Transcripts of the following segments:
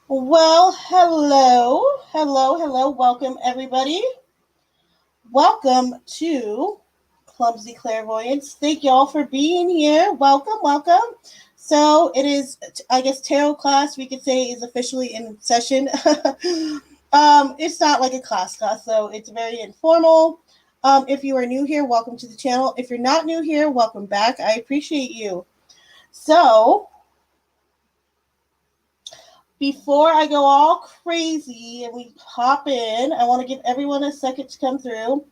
Well, hello. Welcome, everybody. Welcome to Clumsy Clairvoyance. Thank y'all for being here. Welcome. So it is, I guess, tarot class, we could say, is officially in session. It's not like a class, so it's very informal. If you are new here, welcome to the channel. If you're not new here, welcome back. I appreciate you. So, before I go all crazy and we hop in, I want to give everyone a second to come through.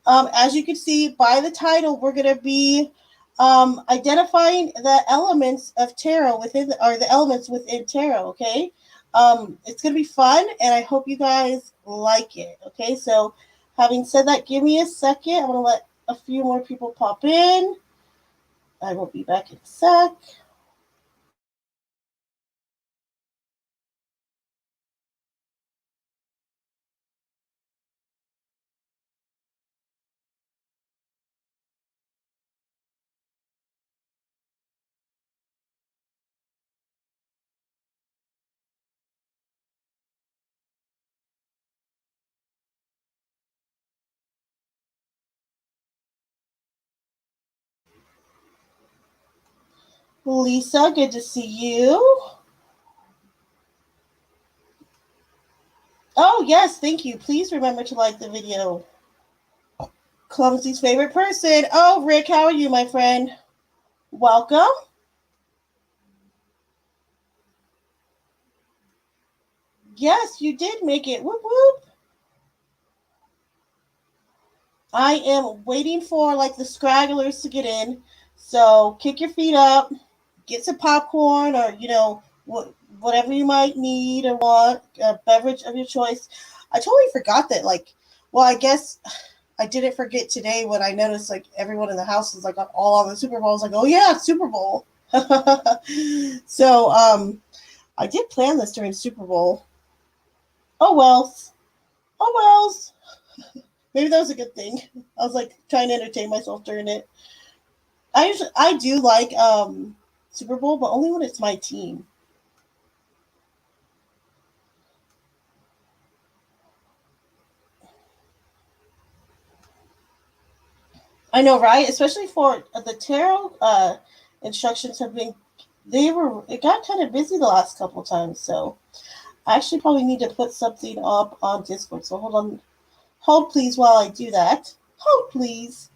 As you can see by the title, we're going to be identifying the elements of tarot or the elements within tarot. Okay, it's going to be fun, and I hope you guys like it. Okay, so having said that, give me a second. I'm going to let a few more people pop in. I will be back in a sec. Lisa, good to see you. Oh, yes, thank you. Please remember to like the video. Clumsy's favorite person. Oh, Rick, how are you, my friend? Welcome. Yes, you did make it. Whoop, whoop. I am waiting for like the scragglers to get in. So kick your feet up, get some popcorn or, whatever you might need or want, a beverage of your choice. I totally forgot that, I guess I didn't forget today when I noticed like everyone in the house was like all on the Super Bowl. I was like, oh yeah, Super Bowl. So I did plan this during Super Bowl. Oh wells. Oh wells. Maybe that was a good thing. I was like trying to entertain myself during it. I do like Super Bowl, but only when it's my team. I know, right? Especially for the tarot instructions have been it got kind of busy the last couple times, so I actually probably need to put something up on Discord. So hold please while I do that. Hold please.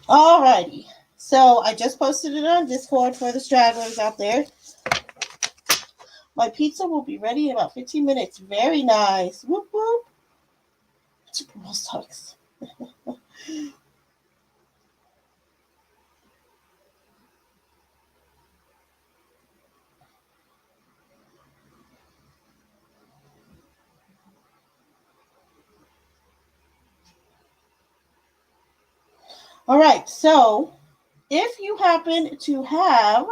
Alrighty. So I just posted it on Discord for the stragglers out there. My pizza will be ready in about 15 minutes. Very nice. Whoop whoop. Super Bowl sucks. All right, so if you happen to have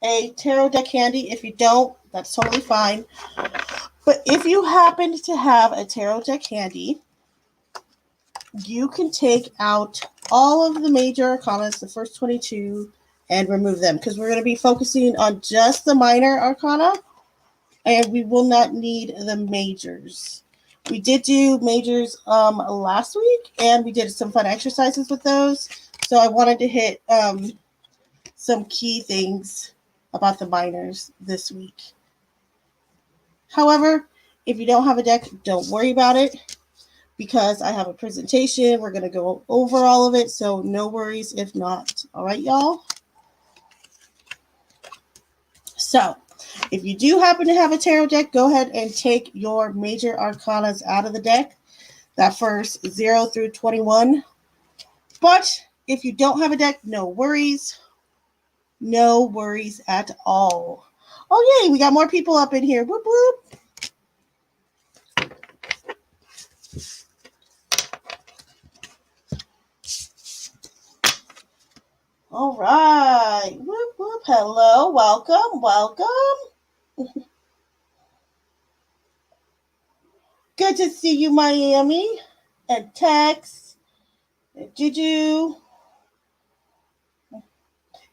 a tarot deck handy, if you don't, that's totally fine. But if you happen to have a tarot deck handy, you can take out all of the major arcanas, the first 22, and remove them because we're going to be focusing on just the minor arcana and we will not need the majors. We did do majors last week and we did some fun exercises with those. So I wanted to hit some key things about the minors this week. However, if you don't have a deck, don't worry about it because I have a presentation. We're going to go over all of it, so no worries if not. All right, y'all? So, if you do happen to have a tarot deck, go ahead and take your major arcanas out of the deck, that first 0 through 21. But if you don't have a deck, no worries. No worries at all. Oh, yay, we got more people up in here. Whoop, whoop. All right. Whoop, whoop. Hello. Welcome. Welcome. Good to see you, Miami. And Tex. And Juju.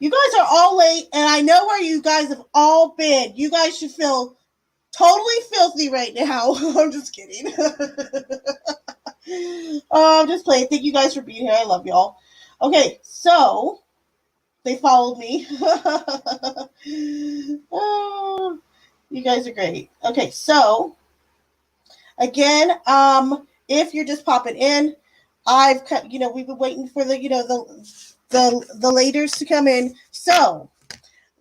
You guys are all late, and I know where you guys have all been. You guys should feel totally filthy right now. I'm just kidding. I'm just playing. Thank you guys for being here. I love y'all. Okay, so they followed me. Oh, you guys are great. Okay, so again, if you're just popping in, we've been waiting for the laters to come in. So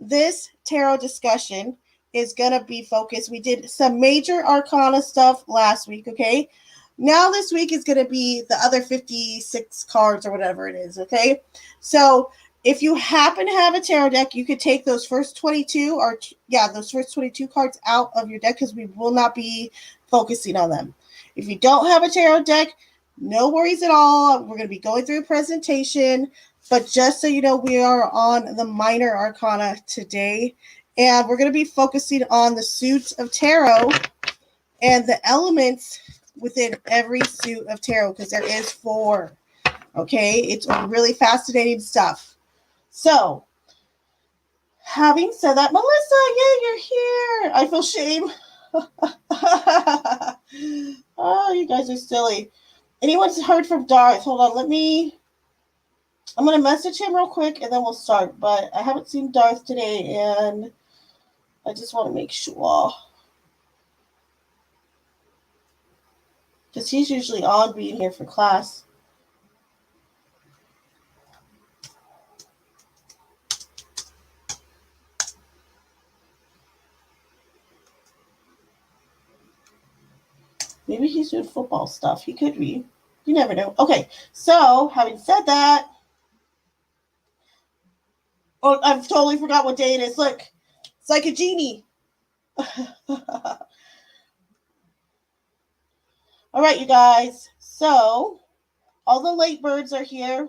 this tarot discussion is gonna be focused. We did some major arcana stuff last week, okay? Now this week is gonna be the other 56 cards or whatever it is, okay? So if you happen to have a tarot deck, you could take those first 22 those first 22 cards out of your deck because we will not be focusing on them. If you don't have a tarot deck, no worries at all. We're going to be going through a presentation, but just so you know, we are on the minor arcana today, and we're going to be focusing on the suits of tarot and the elements within every suit of tarot because there is 4. Okay, it's really fascinating stuff. So, having said that, Melissa, yay, you're here. I feel shame. Oh, you guys are silly. Anyone's heard from Darth? Hold on, I'm going to message him real quick and then we'll start. But I haven't seen Darth today and I just want to make sure. Because he's usually on being here for class. Maybe he's doing football stuff. He could be. You never know. Okay, so having said that, oh, I've totally forgot what day it is. Look, it's like a genie. All right, you guys. So all the late birds are here.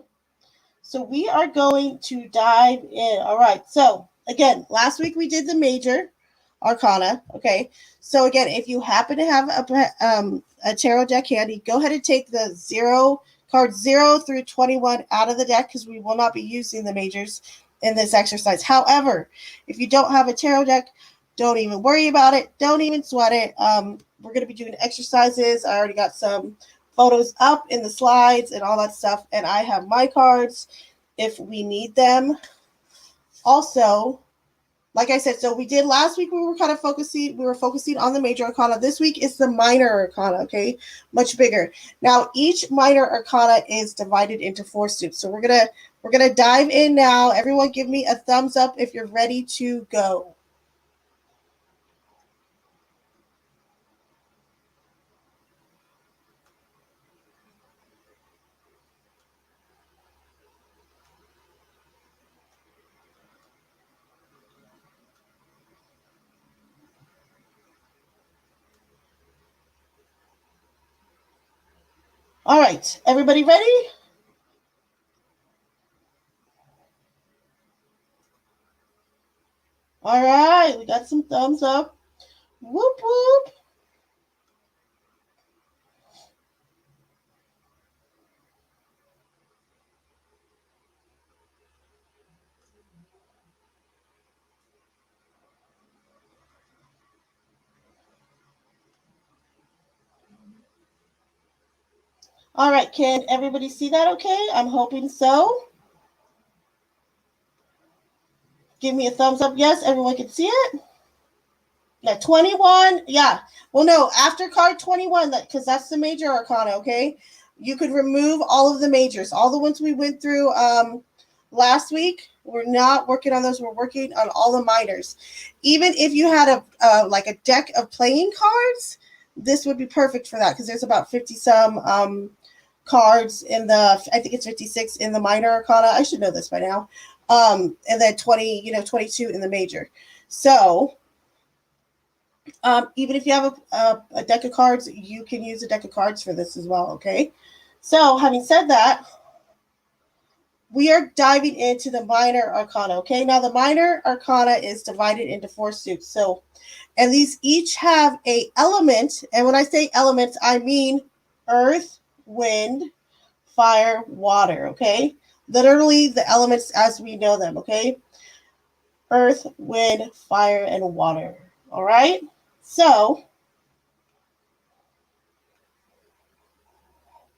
So we are going to dive in. All right. So again, last week we did the major arcana. Okay. So again, if you happen to have a tarot deck handy, go ahead and take the cards 0 through 21 out of the deck because we will not be using the majors in this exercise. However, if you don't have a tarot deck, don't even worry about it. Don't even sweat it. We're going to be doing exercises. I already got some photos up in the slides and all that stuff, and I have my cards if we need them. Also, like I said, so we did last week, we were focusing on the major arcana. This week is the minor arcana, okay? Much bigger. Now, each minor arcana is divided into 4 suits. So we're gonna dive in now. Everyone give me a thumbs up if you're ready to go. All right, everybody ready? All right, we got some thumbs up. Whoop, whoop. All right, can everybody see that okay? I'm hoping so. Give me a thumbs up. Yes, everyone can see it. Yeah, 21. Yeah. Well, no, after card 21, because that's the major arcana, okay? You could remove all of the majors. All the ones we went through last week, we're not working on those. We're working on all the minors. Even if you had like a deck of playing cards, this would be perfect for that because there's about 50 some cards in the, I think it's 56 in the minor arcana. I should know this by now. And then 20, 22 in the major. So even if you have a deck of cards, you can use a deck of cards for this as well, okay? So having said that, we are diving into the minor arcana, okay? Now the minor arcana is divided into 4 suits. So, and these each have a element, and when I say elements, I mean earth, wind, fire, water, okay? Literally the elements as we know them, okay? Earth, wind, fire, and water, all right? So,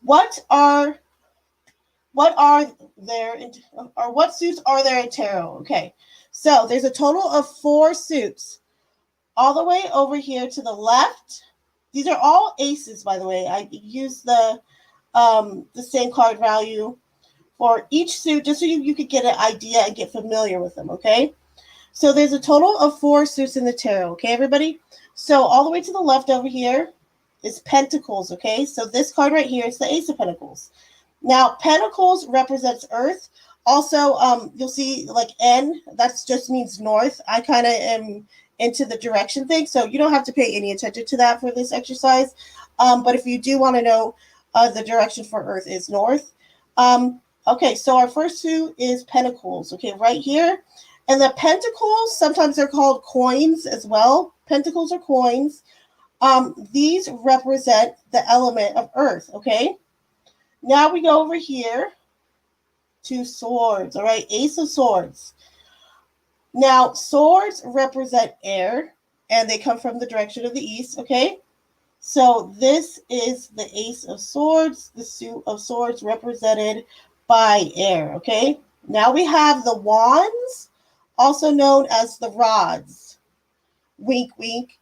what are there or what suits are there in tarot? Okay, so there's a total of 4 suits all the way over here to the left. These are all aces, by the way. I use the same card value for each suit just so you could get an idea and get familiar with them, okay? So there's a total of 4 suits in the tarot, okay, everybody? So all the way to the left over here is Pentacles, okay? So this card right here is the Ace of Pentacles. Now, Pentacles represents Earth. Also, you'll see like N, that just means north. I kind of am into the direction thing, so you don't have to pay any attention to that for this exercise. But if you do want to know, the direction for Earth is north. Okay, so our first suit is Pentacles, okay, right here. And the pentacles, sometimes they're called coins as well. Pentacles are coins. These represent the element of earth, okay? Now we go over here to swords, all right? Ace of Swords. Now, swords represent air, and they come from the direction of the east, okay? So this is the Ace of Swords, the suit of swords represented by air, okay? Now we have the wands, also known as the rods. Wink, wink.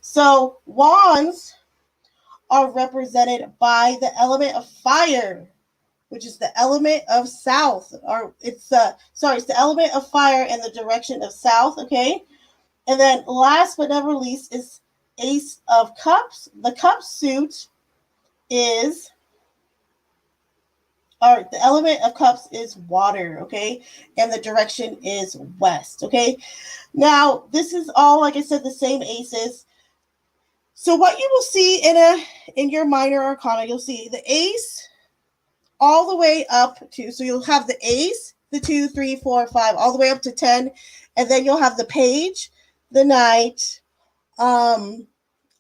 So wands are represented by the element of fire, which is the element of south, or it's the element of fire in the direction of south, okay? And then last but never least is Ace of Cups. The cup suit is, or the element of cups is water, okay? And the direction is west, okay? Now, this is all, like I said, the same aces. So what you will see in your minor arcana, you'll see the ace all the way up to, so you'll have the ace, the 2, 3, 4, 5, all the way up to 10, and then you'll have the page, the knight, and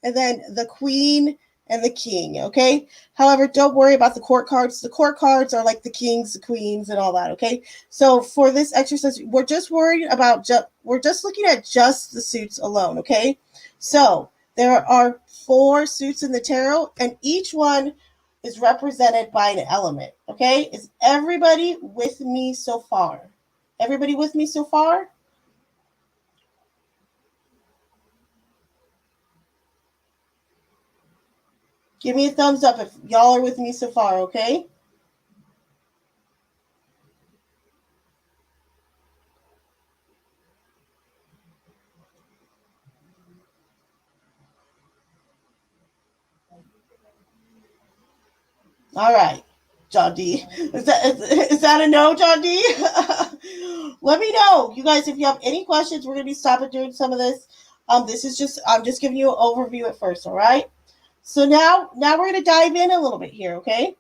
then the queen and the king, okay? However, don't worry about the court cards. The court cards are like the kings, the queens, and all that, okay? So for this exercise, we're just worried about, we're just looking at just the suits alone, okay? So there are 4 suits in the tarot, and each one is represented by an element, okay? Is everybody with me so far? Everybody with me so far? Give me a thumbs up if y'all are with me so far, okay? All right, John D. Is that a no, John D? Let me know, you guys, if you have any questions. We're gonna be stopping during some of this. This is just, I'm just giving you an overview at first, all right? So now we're gonna dive in a little bit here, okay?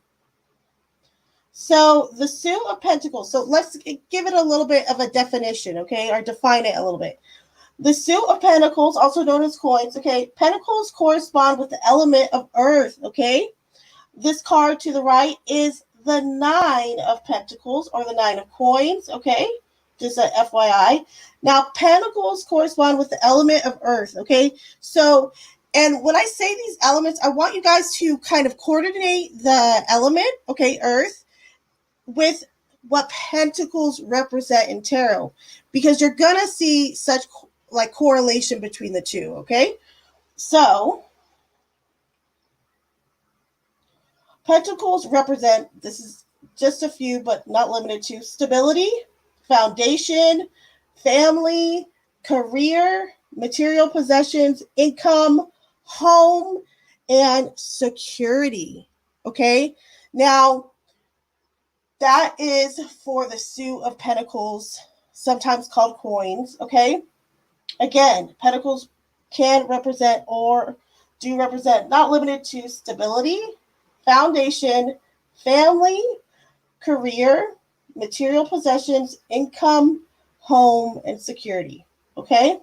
So the suit of pentacles. So let's give it a little bit of a definition, okay, or define it a little bit. The suit of pentacles, also known as coins, okay, pentacles correspond with the element of earth, okay. This card to the right is the 9 of pentacles, or the 9 of coins, okay, just a FYI. Now pentacles correspond with the element of earth, okay. So, and when I say these elements, I want you guys to kind of coordinate the element, okay, earth, with what pentacles represent in tarot, because you're gonna see such like correlation between the two, okay. So pentacles represent, this is just a few but not limited to, stability, foundation, family, career, material possessions, income, home, and security, okay. Now that is for the suit of pentacles, sometimes called coins, okay? Again, pentacles can represent, or do represent, not limited to, stability, foundation, family, career, material possessions, income, home, and security, okay?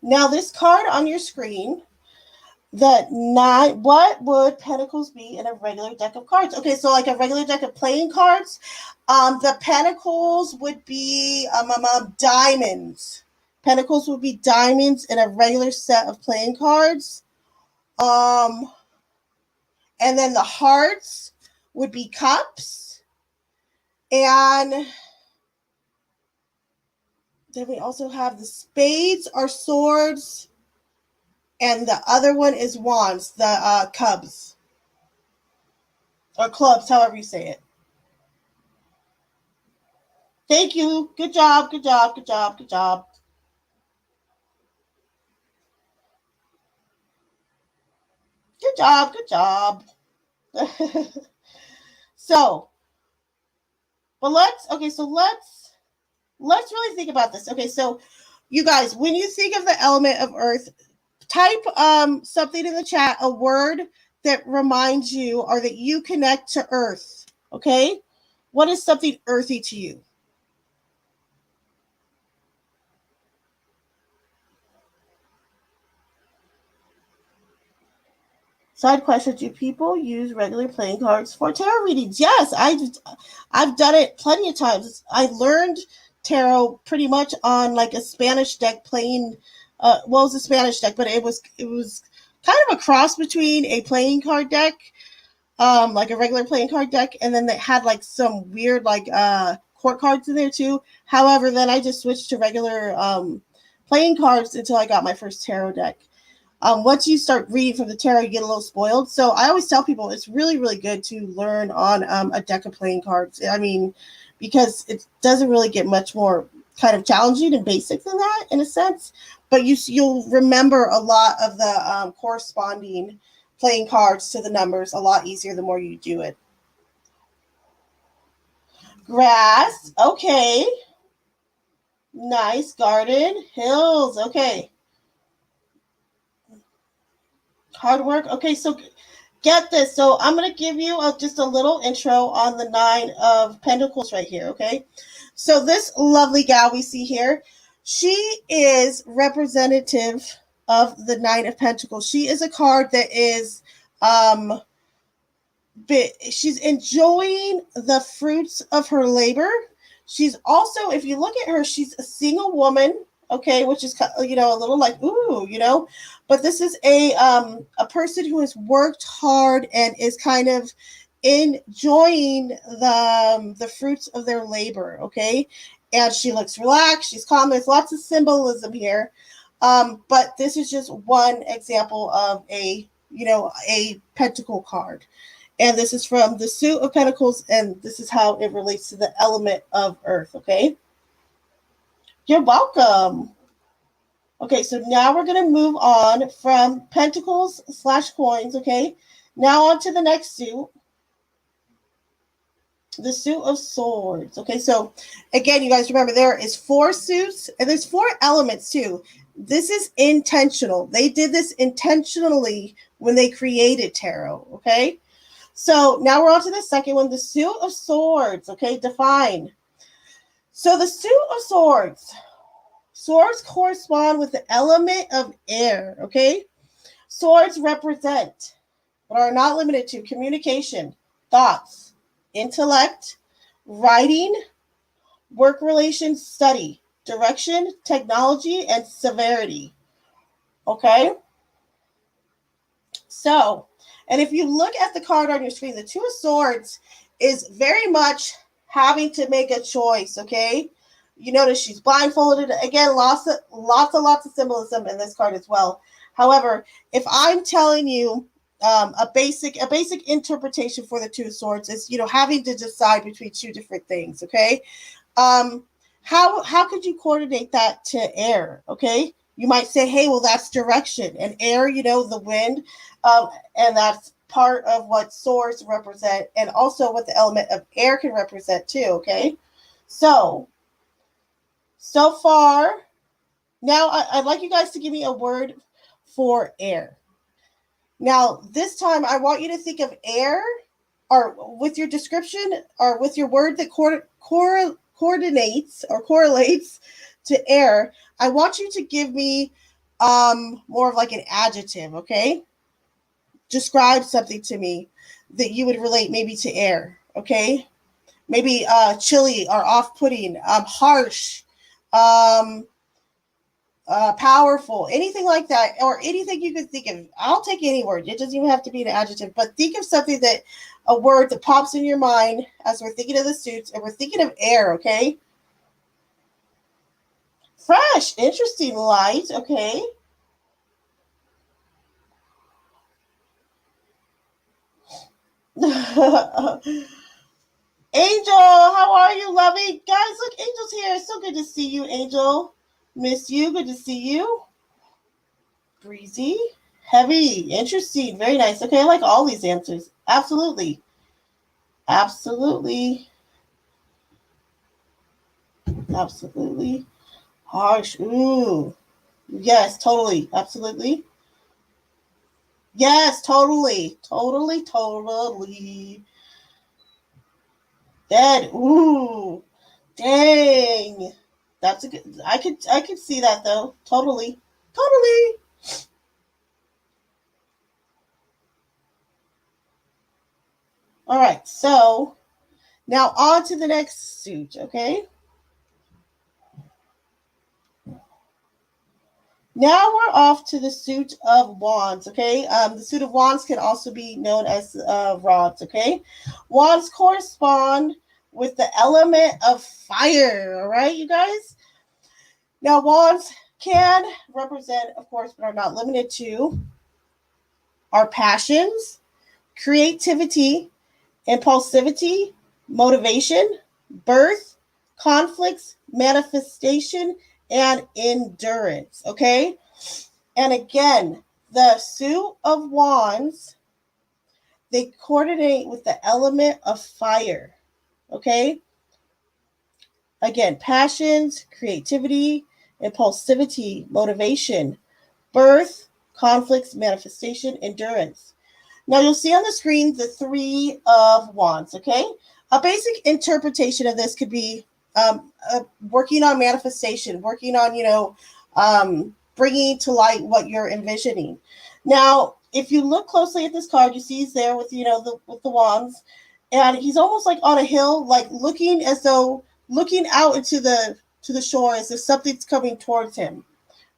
Now this card on your screen, the 9, what would pentacles be in a regular deck of cards? Okay, so like a regular deck of playing cards, the pentacles would be diamonds. Pentacles would be diamonds in a regular set of playing cards. Um, and then the hearts would be cups. And then we also have the spades or swords. And the other one is wands, the cubs. Or clubs, however you say it. Thank you. Good job, good job, good job, good job. Good job, good job. So, but let's really think about this. Okay, so you guys, when you think of the element of earth, type something in the chat, a word that reminds you or that you connect to earth. Okay? What is something earthy to you? Side question: do people use regular playing cards for tarot readings? Yes, I've done it plenty of times. I learned tarot pretty much on like a Spanish deck playing. Well, it was a Spanish deck, but it was kind of a cross between a playing card deck, like a regular playing card deck, and then they had like some weird like court cards in there too. However, then I just switched to regular playing cards until I got my first tarot deck. Once you start reading from the tarot, you get a little spoiled. So I always tell people it's really, really good to learn on a deck of playing cards. I mean, because it doesn't really get much more kind of challenging and basic than that in a sense. But you'll remember a lot of the corresponding playing cards to the numbers a lot easier the more you do it. Grass, okay. Nice. Garden, hills, okay. Hard work, okay. So get this. So I'm going to give you just a little intro on the 9 of Pentacles right here, okay? So this lovely gal we see here, she is representative of the 9 of Pentacles. She is a card that is she's enjoying the fruits of her labor. She's also, if you look at her, she's a single woman, okay, which is, you know, a little like, ooh, you know, but this is a person who has worked hard and is kind of enjoying the fruits of their labor, okay, and she looks relaxed, she's calm. There's lots of symbolism here, but this is just one example of a pentacle card. And this is from the suit of pentacles, and this is how it relates to the element of earth, okay? You're welcome. Okay, so now we're going to move on from pentacles / coins, okay? Now on to the next suit, the suit of swords. Okay, so again, you guys remember there is 4 suits, and there's 4 elements too. This is intentional. They did this intentionally when they created tarot, okay? So now we're on to the second one, the Suit of Swords, okay? Define. So the Suit of Swords. Swords correspond with the element of air, okay? Swords represent, but are not limited to, communication, thoughts, intellect, writing, work relations, study, direction, technology, and severity. Okay? So, and if you look at the card on your screen, the Two of Swords is very much having to make a choice, okay? You notice she's blindfolded. Again, lots of symbolism in this card as well. However, if I'm telling you a basic interpretation for the Two of Swords is, having to decide between two different things, okay? Um, how could you coordinate that to air? Okay, you might say, hey, well, that's direction, and air, the wind, and that's part of what swords represent, and also what the element of air can represent too. Okay, so far, now I'd like you guys to give me a word for air. Now this time, I want you to think of air, or with your description, or with your word that coordinates or correlates to air. I want you to give me more of like an adjective, okay? Describe something to me that you would relate maybe to air, okay? Maybe chilly or off-putting, harsh, um, powerful, anything like that, or anything you could think of. I'll take any word. It doesn't even have to be an adjective, but think of something a word that pops in your mind as we're thinking of the suits and we're thinking of air, okay? Fresh, interesting, light, okay. Angel, how are you, lovey? Guys, look, Angel's here. It's so good to see you, Angel. Miss you, good to see you. Breezy, heavy, interesting, very nice. Okay, I like all these answers. Absolutely. Absolutely. Absolutely. Harsh. Ooh. Yes, totally. Absolutely. Yes, totally. Totally. Dead. Ooh. Dang. That's a good. I could see that though. Totally. Totally. All right. So now on to the next suit, okay? Now we're off to the suit of wands, okay? The suit of wands can also be known as rods, okay? Wands correspond with the element of fire, all right, you guys? Now, wands can represent, of course, but are not limited to, our passions, creativity, impulsivity, motivation, birth, conflicts, manifestation, and endurance, okay? And again, the suit of wands, they coordinate with the element of fire. Okay? Again, passions, creativity, impulsivity, motivation, birth, conflicts, manifestation, endurance. Now you'll see on the screen the three of wands, okay? A basic interpretation of this could be working on manifestation, working on, bringing to light what you're envisioning. Now, if you look closely at this card, you see he's there with, with the wands, and he's almost like on a hill, like looking as though looking out into the shore as if something's coming towards him.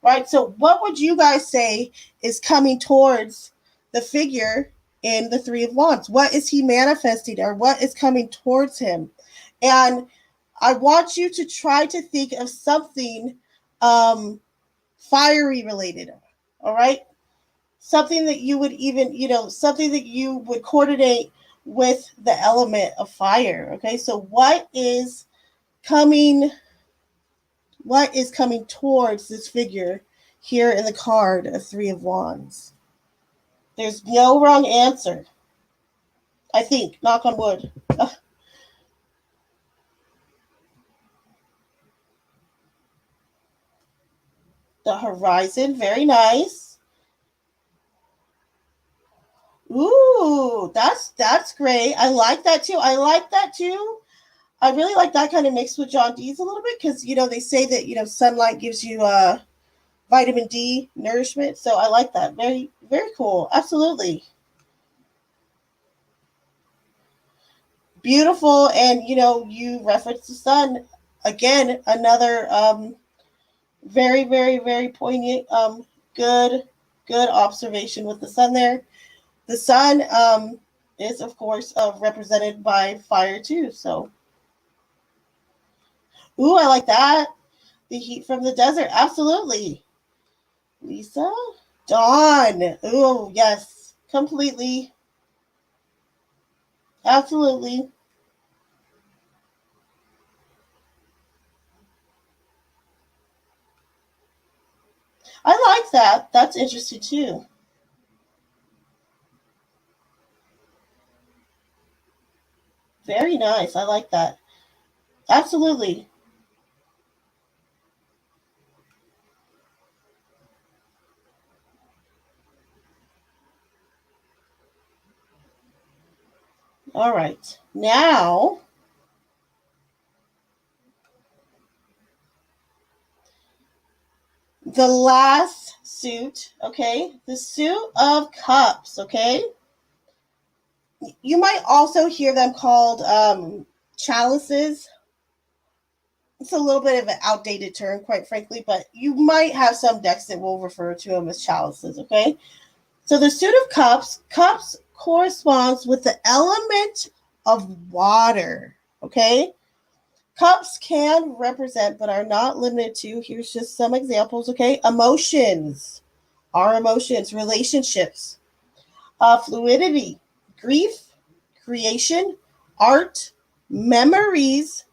Right? So what would you guys say is coming towards the figure in the Three of Wands? What is he manifesting, or what is coming towards him? And I want you to try to think of something fiery related. All right? Something that you would even, something that you would coordinate with the element of fire. Okay? So coming what is coming towards this figure here in the card of Three of Wands? There's no wrong answer. I think. Knock on wood. The horizon, very nice. Ooh, that's great. I like that too. I like that too. I really like that kind of mixed with John Dee's a little bit because they say that sunlight gives you vitamin D nourishment. So I like that. Very very cool. Absolutely beautiful. And you referenced the sun again. Another very very very poignant. Good observation with the sun there. The sun is of course represented by fire too. So ooh, I like that. The heat from the desert. Absolutely. Lisa? Dawn. Oh, yes. Completely. Absolutely. I like that. That's interesting too. Very nice. I like that. Absolutely. All right. Now, the last suit, okay? The suit of cups, okay? You might also hear them called chalices. It's a little bit of an outdated term, quite frankly, but you might have some decks that will refer to them as chalices, okay? So the suit of cups corresponds with the element of water, okay? Cups can represent, but are not limited to, here's just some examples, okay? Emotions, our emotions, relationships, fluidity, grief, creation, art, memories,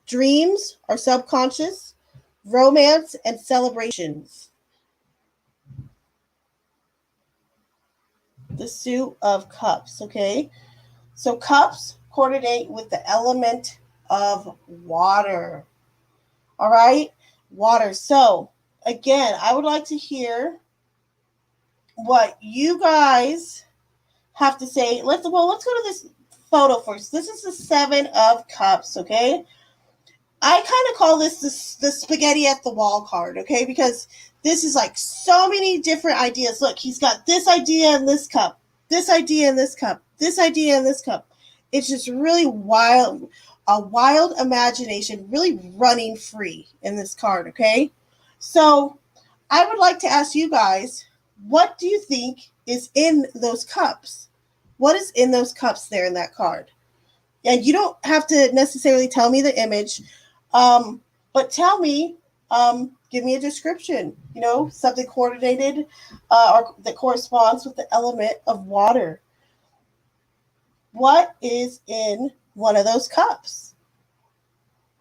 dreams, our subconscious, romance, and celebrations. The suit of cups, okay? So cups coordinate with the element of water. All right? Water. So again, I would like to hear what you guys have to say. Let's go to this photo first. This is the 7 of Cups, okay? I kind of call this the spaghetti at the wall card, okay? Because this is like so many different ideas. Look, he's got this idea in this cup, this idea in this cup, this idea in this cup. It's just really wild, a wild imagination, really running free in this card, okay? So I would like to ask you guys, what do you think is in those cups? What is in those cups there in that card? And you don't have to necessarily tell me the image, but tell me, give me a description, something coordinated or that corresponds with the element of water. What is in one of those cups?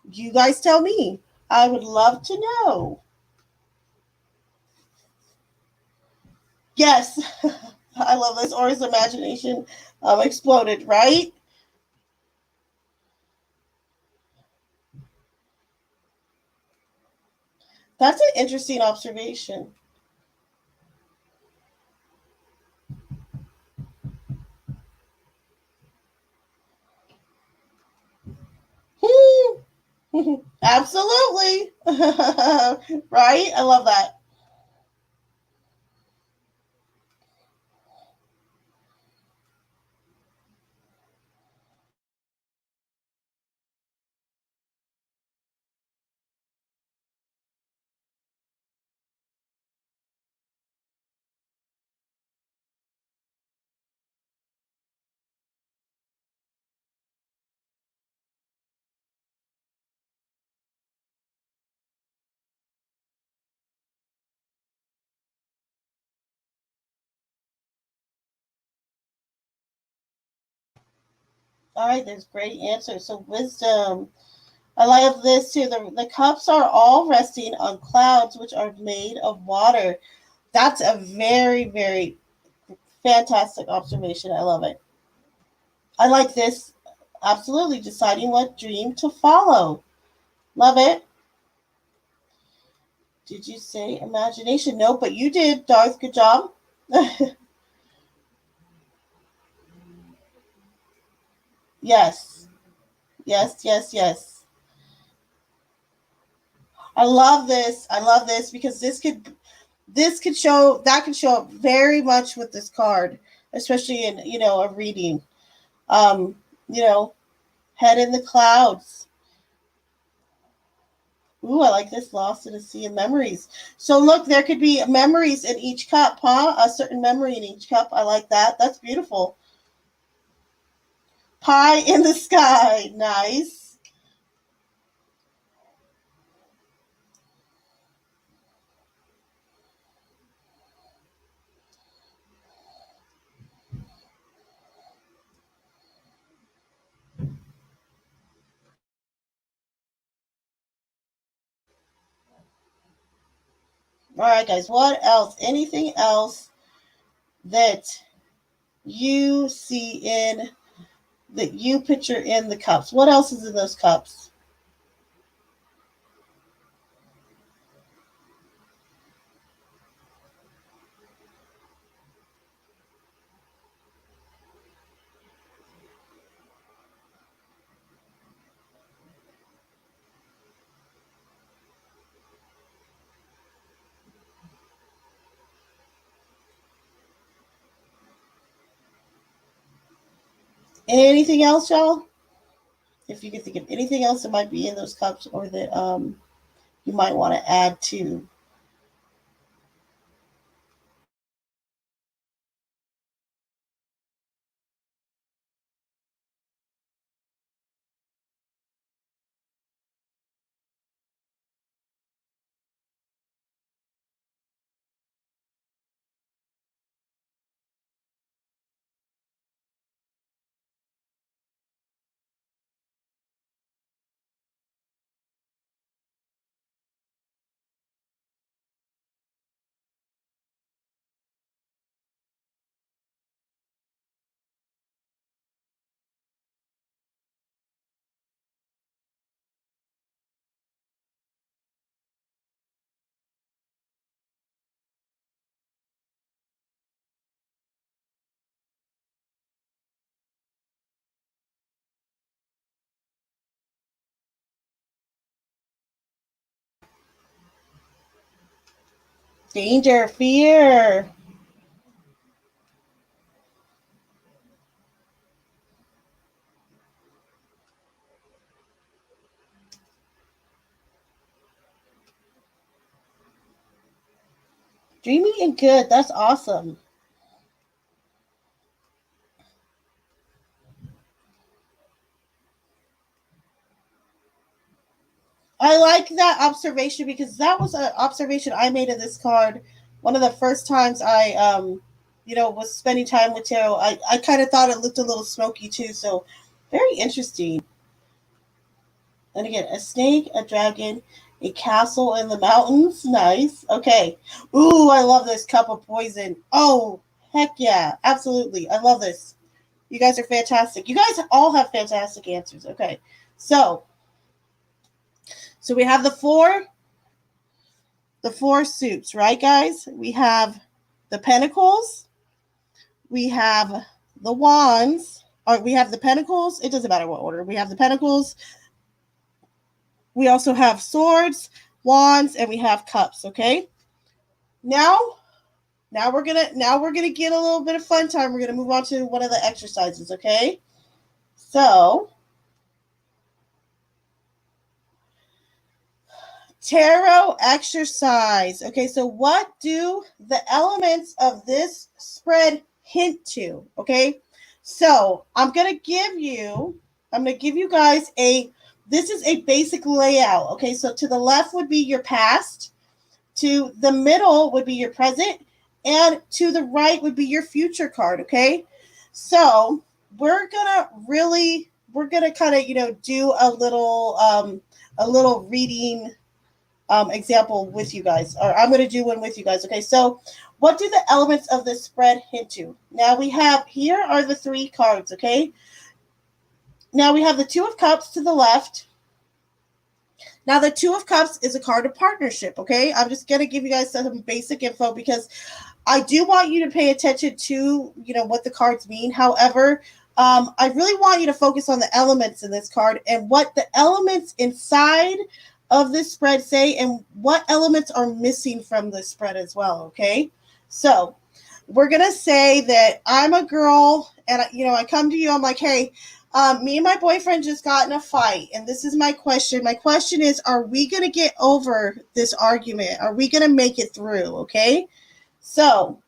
You guys tell me. I would love to know. Yes, I love this. Or his imagination exploded, right? That's an interesting observation. Absolutely. Right? I love that. All right, there's great answers. So wisdom. I love this too. The cups are all resting on clouds which are made of water. That's a very, very fantastic observation. I love it. I like this. Absolutely. Deciding what dream to follow. Love it. Did you say imagination? No, but you did, Darth. Good job. Yes. Yes, yes, yes. I love this. I love this because this could show that could show up very much with this card, especially in, a reading. Um, you know, head in the clouds. Ooh, I like this. Lost in a sea of memories. So look, there could be memories in each cup, huh? A certain memory in each cup. I like that. That's beautiful. Pie in the sky. Nice. All right, guys. What else? Anything else that you see in that you picture in the cups? What else is in those cups? Anything else, y'all? If you can think of anything else that might be in those cups or that you might want to add to. Danger, fear. Dreamy and good. That's awesome. I like that observation because that was an observation I made of this card. One of the first times I, was spending time with tarot. I kind of thought it looked a little smoky too. So very interesting. And again, a snake, a dragon, a castle in the mountains. Nice. Okay. Ooh, I love this cup of poison. Oh, heck yeah. Absolutely. I love this. You guys are fantastic. You guys all have fantastic answers. Okay. So, so we have the four suits, right, guys? We have the pentacles, we have the wands, or we have the pentacles. It doesn't matter what order. We have the pentacles. We also have swords, wands, and we have cups. Okay. Now, now we're gonna get a little bit of fun time. We're gonna move on to one of the exercises. Okay. So, tarot exercise. Okay, so what do the elements of this spread hint to? Okay, so I'm gonna give you guys this is a basic layout. Okay, so to the left would be your past, to the middle would be your present, and to the right would be your future card. Okay, so we're gonna kind of do a little reading example with you guys, or I'm going to do one with you guys. Okay, so what do the elements of the spread hint to? Now we have here are the three cards. Okay, now we have the Two of Cups to the left, Now, the Two of Cups is a card of partnership, okay? I'm just going to give you guys some basic info because I do want you to pay attention to, what the cards mean. However, I really want you to focus on the elements in this card and what the elements inside of this spread say and what elements are missing from this spread as well, okay? So, we're going to say that I'm a girl and, I come to you, I'm like, hey, me and my boyfriend just got in a fight, and this is my question. My question is, are we going to get over this argument? Are we going to make it through, okay? So,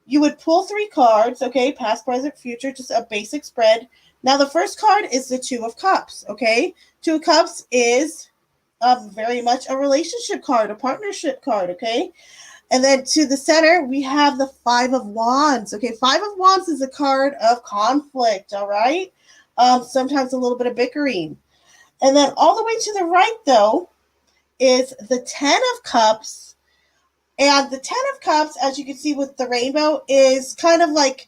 you would pull 3 cards, okay? Past, present, future, just a basic spread. Now, the first card is the Two of Cups, okay? Two of Cups is very much a relationship card, a partnership card, okay? And then to the center, we have the Five of Wands, okay? Five of Wands is a card of conflict, all right? Sometimes a little bit of bickering. And then all the way to the right, though, is the Ten of Cups. And the Ten of Cups, as you can see with the rainbow, is kind of like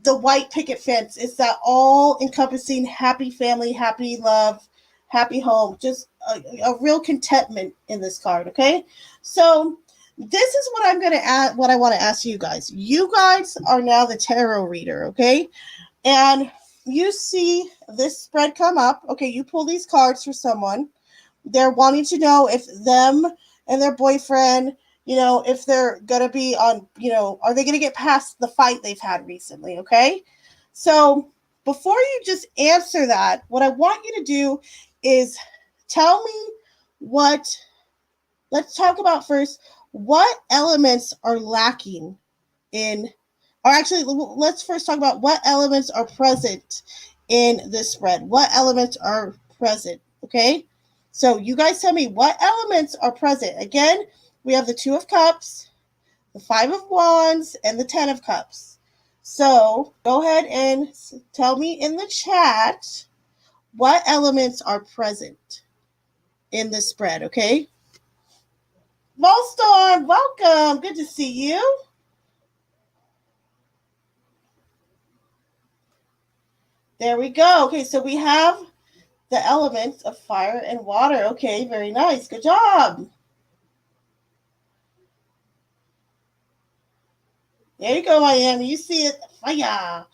the white picket fence. It's that all-encompassing happy family, happy love, happy home. Just a real contentment in this card, okay? So this is what I'm going to add, what I want to ask you guys. You guys are now the tarot reader, okay? And you see this spread come up. Okay, you pull these cards for someone. They're wanting to know if them and their boyfriend, if they're going to be on, are they going to get past the fight they've had recently, okay? So before you just answer that, what I want you to do is tell me let's talk about first, what elements are lacking in, or actually, let's first talk about what elements are present in this spread. What elements are present, okay? So you guys tell me what elements are present. Again, we have the Two of Cups, the Five of Wands, and the Ten of Cups. So go ahead and tell me in the chat what elements are present in this spread, okay? Volstorm, welcome. Good to see you. There we go. Okay, so we have the elements of fire and water. Okay, very nice. Good job. There you go, Miami. You see it. Fire.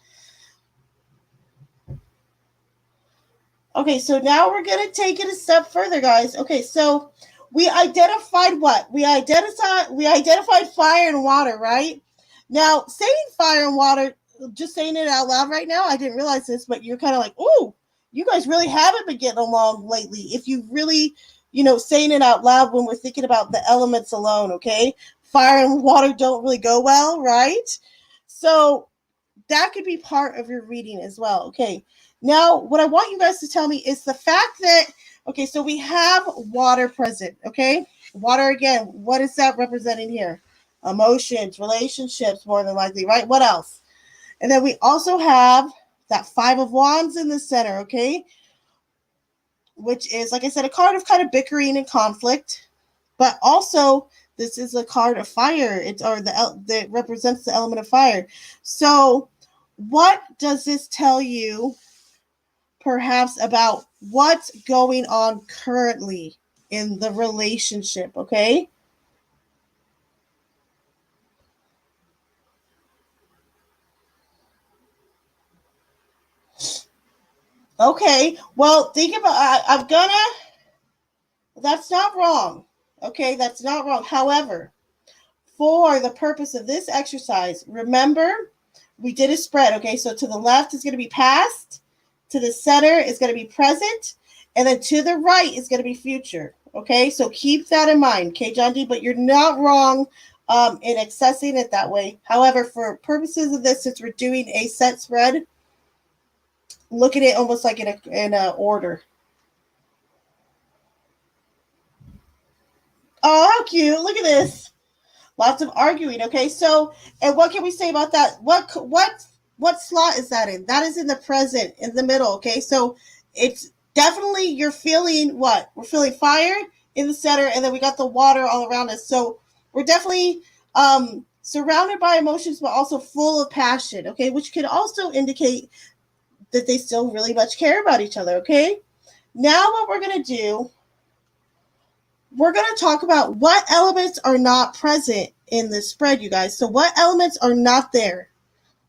Okay, so now we're going to take it a step further, guys. Okay, so we identified what? We identified fire and water, right? Now, saying fire and water, just saying it out loud right now, I didn't realize this, but you're kind of like, ooh, you guys really haven't been getting along lately. If you really, saying it out loud when we're thinking about the elements alone, okay? Fire and water don't really go well, right? So that could be part of your reading as well, okay? Now, what I want you guys to tell me is the fact that, okay, so we have water present, okay? Water, again, what is that representing here? Emotions, relationships, more than likely, right? What else? And then we also have that Five of Wands in the center, okay? Which is, like I said, a card of kind of bickering and conflict. But also, this is a card of fire. That represents the element of fire. So, what does this tell you, perhaps, about what's going on currently in the relationship, okay? Okay, well, think about, that's not wrong. Okay, that's not wrong. However, for the purpose of this exercise, remember, we did a spread, okay? So to the left is going to be past, to the center is going to be present, and then to the right is going to be future, okay? So keep that in mind, okay, John D? But you're not wrong in accessing it that way. However, for purposes of this, since we're doing a set spread, look at it almost like in a order. Oh, how cute. Look at this. Lots of arguing. Okay, so, and what can we say about that? What slot is that in? That is in the present, in the middle. Okay, so it's definitely, you're feeling what? We're feeling fire in the center, and then we got the water all around us. So we're definitely surrounded by emotions, but also full of passion. Okay, which could also indicate that they still really much care about each other. Okay, now what we're gonna do we're going to talk about what elements are not present in this spread, you guys. So what elements are not there?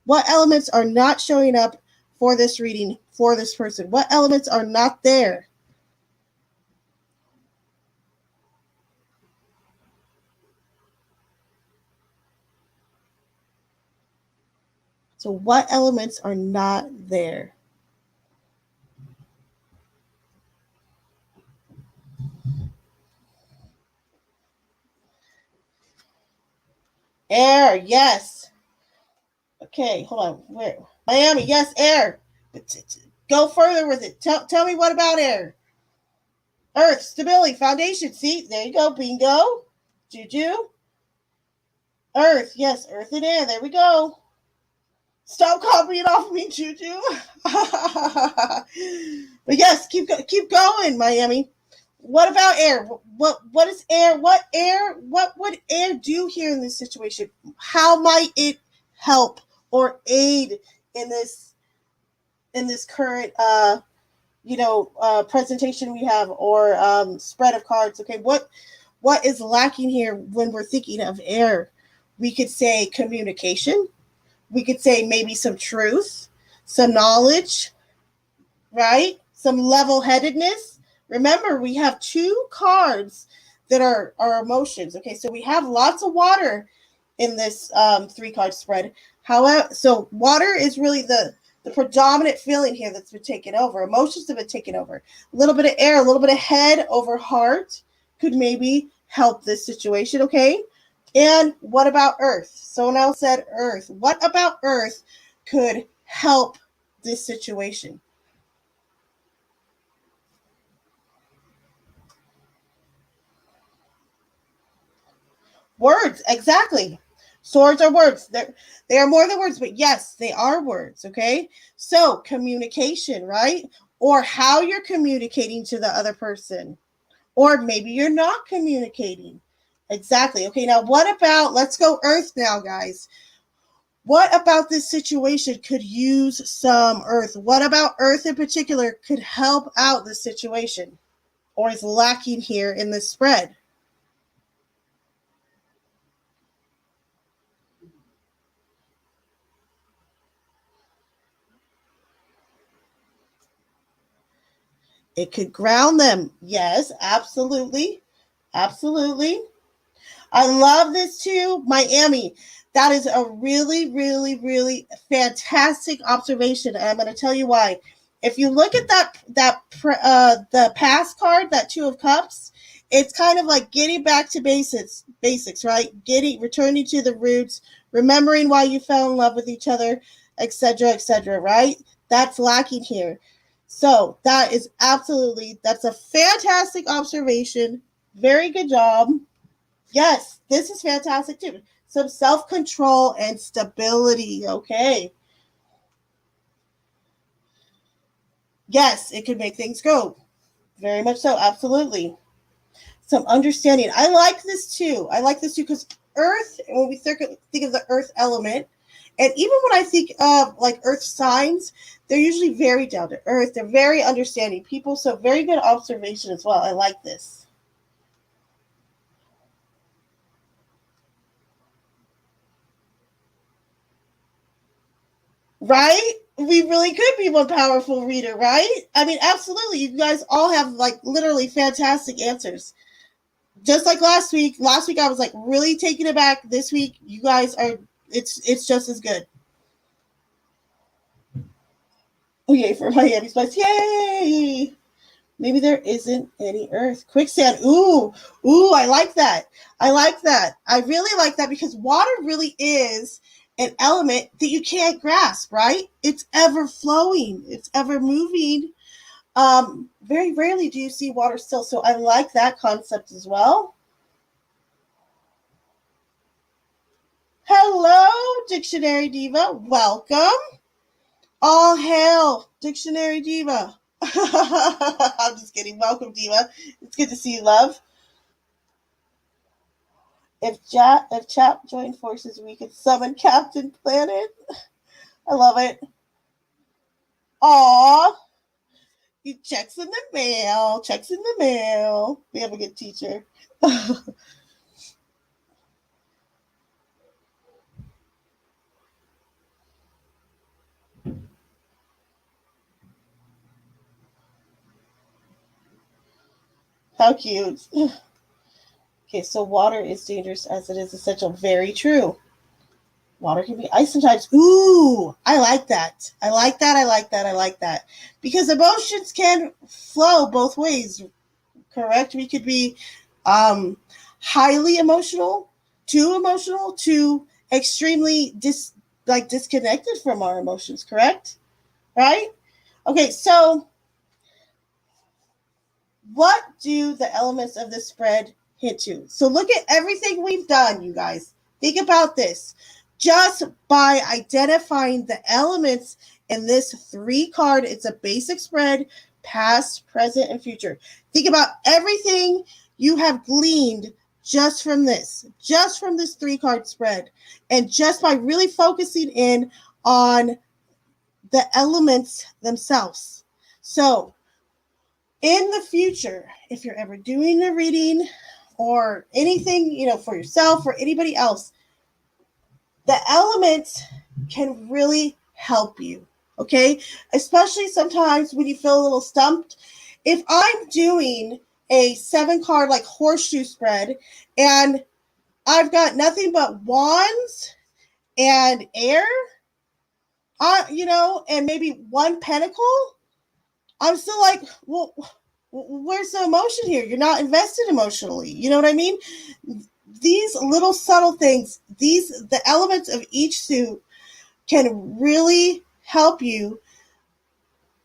What elements are not showing up for this reading for this person? What elements are not there? So what elements are not there? Air, yes. Okay, hold on. Where? Miami, yes, air. Go further with it. Tell me what about air? Earth, stability, foundation. See, there you go. Bingo. Juju. Earth, yes, earth and air. There we go. Stop copying off me, Juju. But yes, keep going, Miami. What about air? What is air? What would air do here in this situation? How might it help or aid in this current presentation we have, or spread of cards? Okay, what is lacking here when we're thinking of air? We could say communication. We could say maybe some truth, some knowledge, right? Some level-headedness. Remember, we have two cards that are our emotions. Okay, so we have lots of water in this three-card spread. However, so water is really the predominant feeling here that's been taken over. Emotions have been taken over. A little bit of air, a little bit of head over heart could maybe help this situation, okay? And what about earth? Someone else said earth. What about earth could help this situation? Words, exactly. Swords are words. They are more than words, but yes, they are words, okay? So, communication, right? Or how you're communicating to the other person. Or maybe you're not communicating. Exactly. Okay, now what about, let's go earth now, guys. What about this situation could use some earth? What about earth in particular could help out the situation or is lacking here in this spread? It could ground them. Yes, absolutely. Absolutely. I love this too. Miami. That is a really, really, really fantastic observation. And I'm going to tell you why. If you look at the past card, that Two of Cups, it's kind of like getting back to basics, right? Returning to the roots, remembering why you fell in love with each other, etc., right? That's lacking here. So that's a fantastic observation. Very good job. Yes, this is fantastic too. Some self control and stability. Okay. Yes, it could make things go. Very much so. Absolutely. Some understanding. I like this too. I like this too because Earth, when we think of the Earth element, and even when I think of like Earth signs, they're usually very down to earth. They're very understanding people. So, very good observation as well. I like this. Right? We really could be one powerful reader, right? I mean, absolutely. You guys all have like literally fantastic answers. Just like last week. Last week I was like really taken aback. This week you guys are it's just as good. Oh yay for Miami Spice. Yay! Maybe there isn't any earth. Quicksand. Ooh, I like that. I like that. I really like that because water really is an element that you can't grasp, right? It's ever flowing, it's ever moving. Very rarely do you see water still. So I like that concept as well. Hello, Dictionary Diva. Welcome. All hail, Dictionary Diva. I'm just kidding. Welcome, Diva. It's good to see you, love. If Chap joined forces, we could summon Captain Planet. I love it. Aw, Checks in the mail. Checks in the mail. We have a good teacher. How cute. Okay, so water is dangerous as it is essential. Very true. Water can be ice sometimes. Ooh, I like that. I like that. I like that. I like that. Because emotions can flow both ways, correct? We could be um, highly emotional, to extremely disconnected from our emotions, correct? Right? Okay, so what do the elements of this spread hint to? So look at everything we've done, you guys. Think about this. Just by identifying the elements in this 3 card, it's a basic spread, past, present, and future. Think about everything you have gleaned just from this 3-card spread. And just by really focusing in on the elements themselves. So in the future, if you're ever doing a reading or anything, for yourself or anybody else, the elements can really help you. Okay. Especially sometimes when you feel a little stumped. If I'm doing a 7-card like horseshoe spread and I've got nothing but wands and air, and maybe 1 pentacle, I'm still like, well, where's the emotion here? You're not invested emotionally. You know what I mean? These little subtle things, the elements of each suit can really help you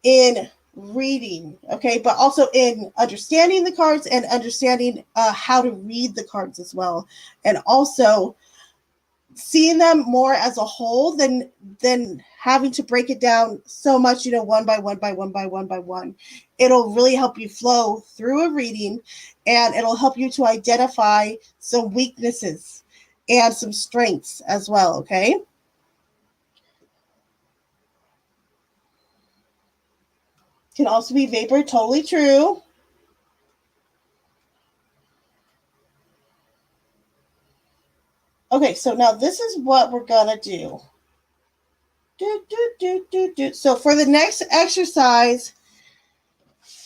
in reading, okay? But also in understanding the cards and understanding how to read the cards as well. And also seeing them more as a whole than having to break it down so much, one by one. It'll really help you flow through a reading, and it'll help you to identify some weaknesses and some strengths as well, okay? Can also be vapor, totally true. Okay, so now this is what we're gonna do. So for the next exercise,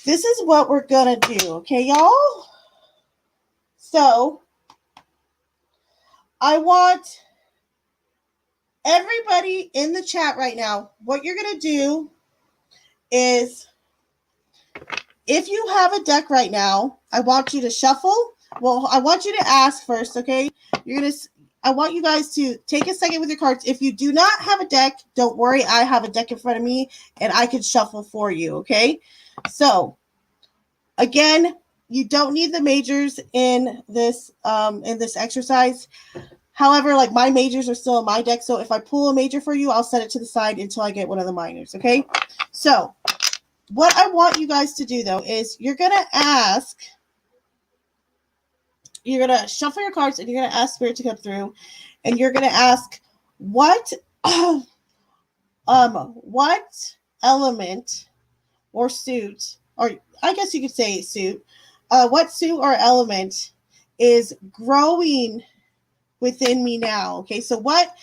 this is what we're gonna do, okay, y'all? So I want everybody in the chat right now, what you're gonna do is, if you have a deck right now, I want you to shuffle. Well, I want you to ask first, okay? I want you guys to take a second with your cards. If you do not have a deck, don't worry. I have a deck in front of me and I can shuffle for you, okay? So, again, you don't need the majors in this exercise. However, like, my majors are still in my deck, so if I pull a major for you, I'll set it to the side until I get one of the minors, okay? So, what I want you guys to do, though, is you're going to shuffle your cards and you're going to ask Spirit to come through, and you're going to ask what element or suit, or I guess you could say suit, what suit or element is growing within me now? Okay, so what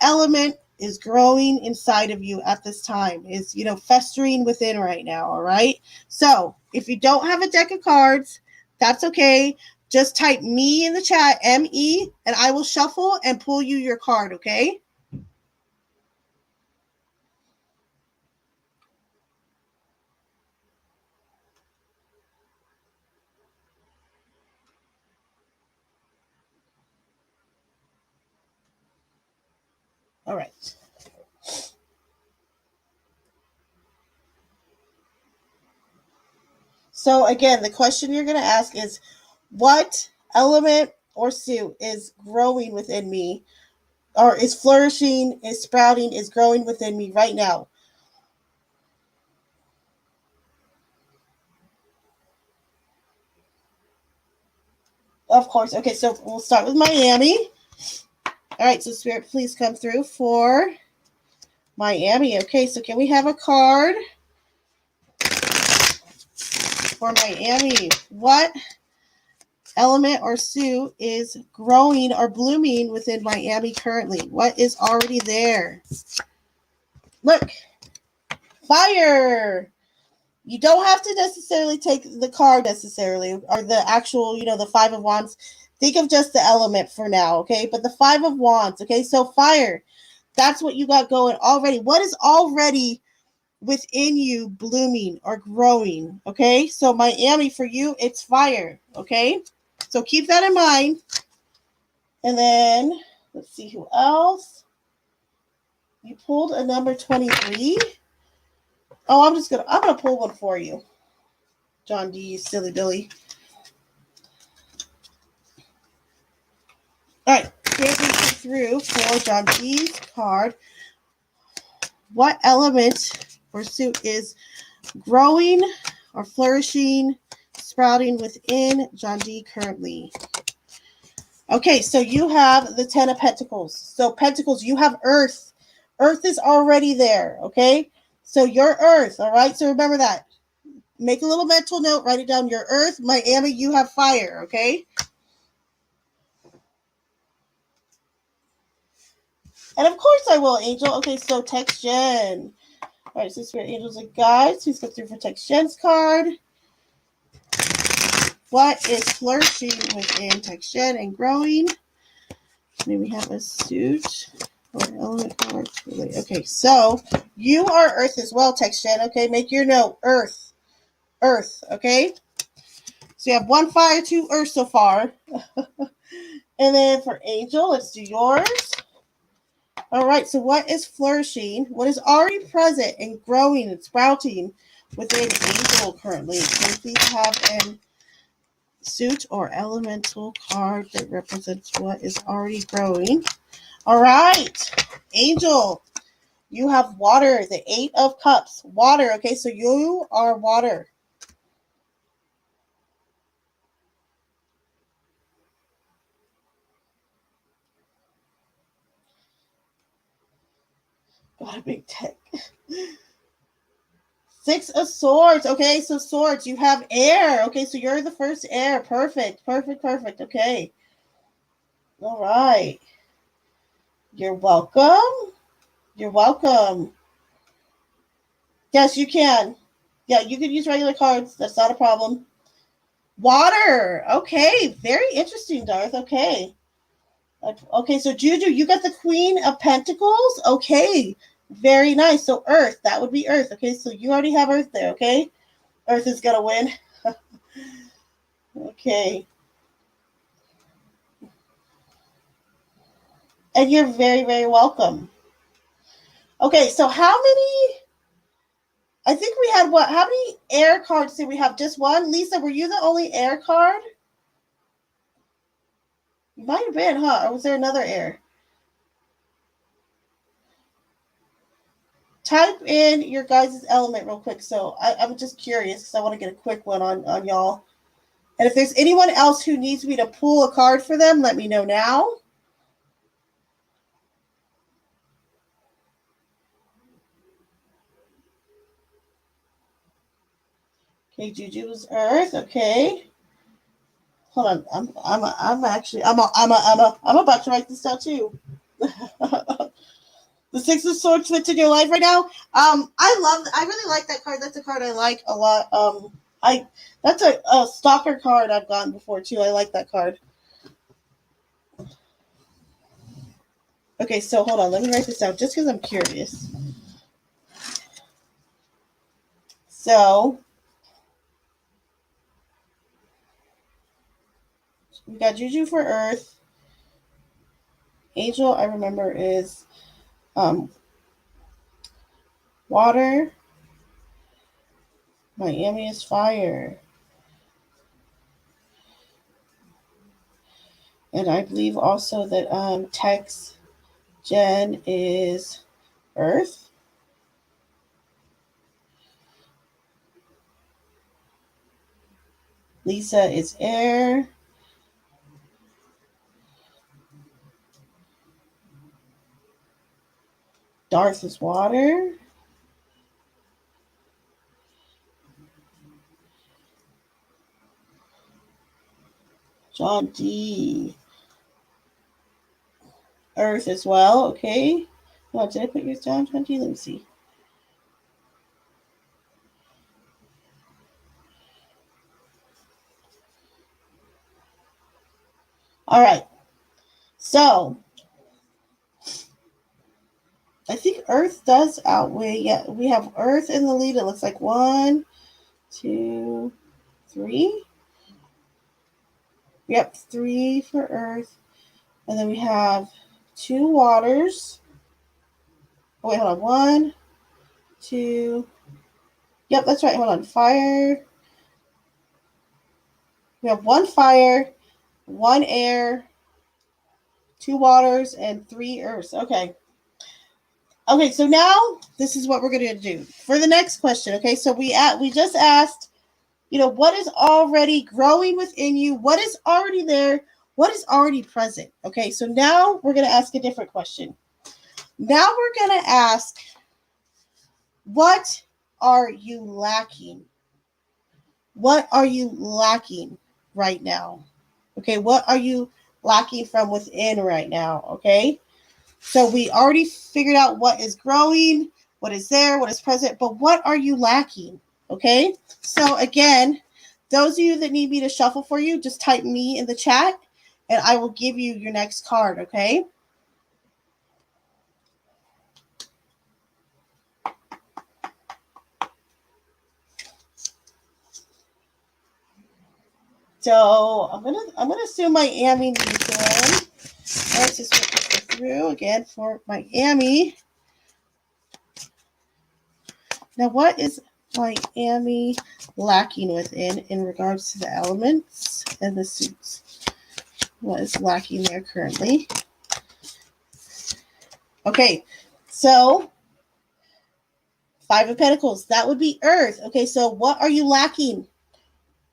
element is growing inside of you at this time, is festering within right now? All right, so if you don't have a deck of cards, that's okay. Just type me in the chat, ME, and I will shuffle and pull you your card, okay? All right. So again, the question you're going to ask is, what element or suit is growing within me, or is flourishing, is sprouting, is growing within me right now? Of course. Okay, so we'll start with Miami. All right, so Spirit, please come through for Miami. Okay, so can we have a card? for Miami. What element or suit is growing or blooming within Miami currently? What is already there? Look, fire. You don't have to necessarily take the card necessarily, or the actual, the Five of Wands. Think of just the element for now, okay? But the Five of Wands, okay? So fire, that's what you got going already. What is already within you blooming or growing, okay? So Miami, for you, it's fire, okay? So keep that in mind. And then, let's see who else. You pulled a number 23. Oh, I'm gonna pull one for you. John D, you silly Billy. All right, here's what through for John D's card. What element or suit is growing or flourishing, sprouting within John D currently? Okay, so you have the Ten of Pentacles. So Pentacles, you have Earth. Earth is already there, okay? So your Earth, all right? So remember that. Make a little mental note, write it down. Your Earth, Miami, you have fire, okay? And of course I will, Angel. Okay, so text Jen. All right, so Spirit Angels and Guides. Please go through for text Jen's card. What is flourishing within text Jen and growing? Maybe we have a suit or element card. Okay, so you are Earth as well, text Jen. Okay, make your note. Earth. Earth, okay? So you have 1 fire, 2 Earth so far. And then for Angel, let's do yours. All right, so what is flourishing? What is already present and growing and sprouting within Angel currently? Can we please have a suit or elemental card that represents what is already growing? All right, Angel, you have water, the 8 of Cups. Water, okay, so you are water. Got a big tech. 6 of Swords. Okay, so Swords, you have air. Okay, so you're the first air. Perfect, perfect, perfect. Okay. All right. You're welcome. You're welcome. Yes, you can. Yeah, you can use regular cards. That's not a problem. Water. Okay, very interesting, Darth. Okay. Okay, so Juju, you got the Queen of Pentacles. Okay, very nice. So Earth, that would be Earth. Okay, so you already have Earth there. Okay, Earth is gonna win. Okay, and you're very, very welcome. Okay, so how many? I think we had what? How many air cards did we have? Just one. Lisa, were you the only air card? You might have been, huh? Or was there another air? Type in your guys' element real quick. So I'm just curious because I want to get a quick one on y'all. And if there's anyone else who needs me to pull a card for them, let me know now. Okay, Juju's Earth. Okay, hold on. I'm about to write this down too. The 6 of Swords fits in your life right now. I really like that card. That's a card I like a lot. That's a stalker card I've gotten before too. I like that card. Okay, so hold on. Let me write this down just because I'm curious. So we got Juju for Earth. Angel, I remember, is water. Miami is fire. And I believe also that Tex Jen is Earth. Lisa is air. Darth is water. John D. Earth as well, okay. Oh, did I put yours down, John D? Let me see. All right. So, I think Earth does outweigh. Yeah, we have Earth in the lead. It looks like 1, 2, 3. Yep, 3 for Earth. And then we have 2 waters. Oh, wait, hold on. 1, 2. Yep, that's right. Hold on. Fire. We have 1 fire, 1 air, 2 waters, and 3 earths. Okay. Okay, so now this is what we're going to do for the next question. Okay, so we just asked, what is already growing within you? What is already there? What is already present? Okay, so now we're going to ask a different question. Now we're going to ask, what are you lacking? What are you lacking right now? Okay, what are you lacking from within right now? Okay, so we already figured out what is growing, what is there, what is present, but what are you lacking? Okay, so again, those of you that need me to shuffle for you, just type me in the chat and I will give you your next card, okay? So I'm gonna assume Miami needs one. Let's just look this through again for Miami. Now, what is Miami lacking within in regards to the elements and the suits? What is lacking there currently? Okay, so 5 of Pentacles, that would be Earth. Okay, so what are you lacking?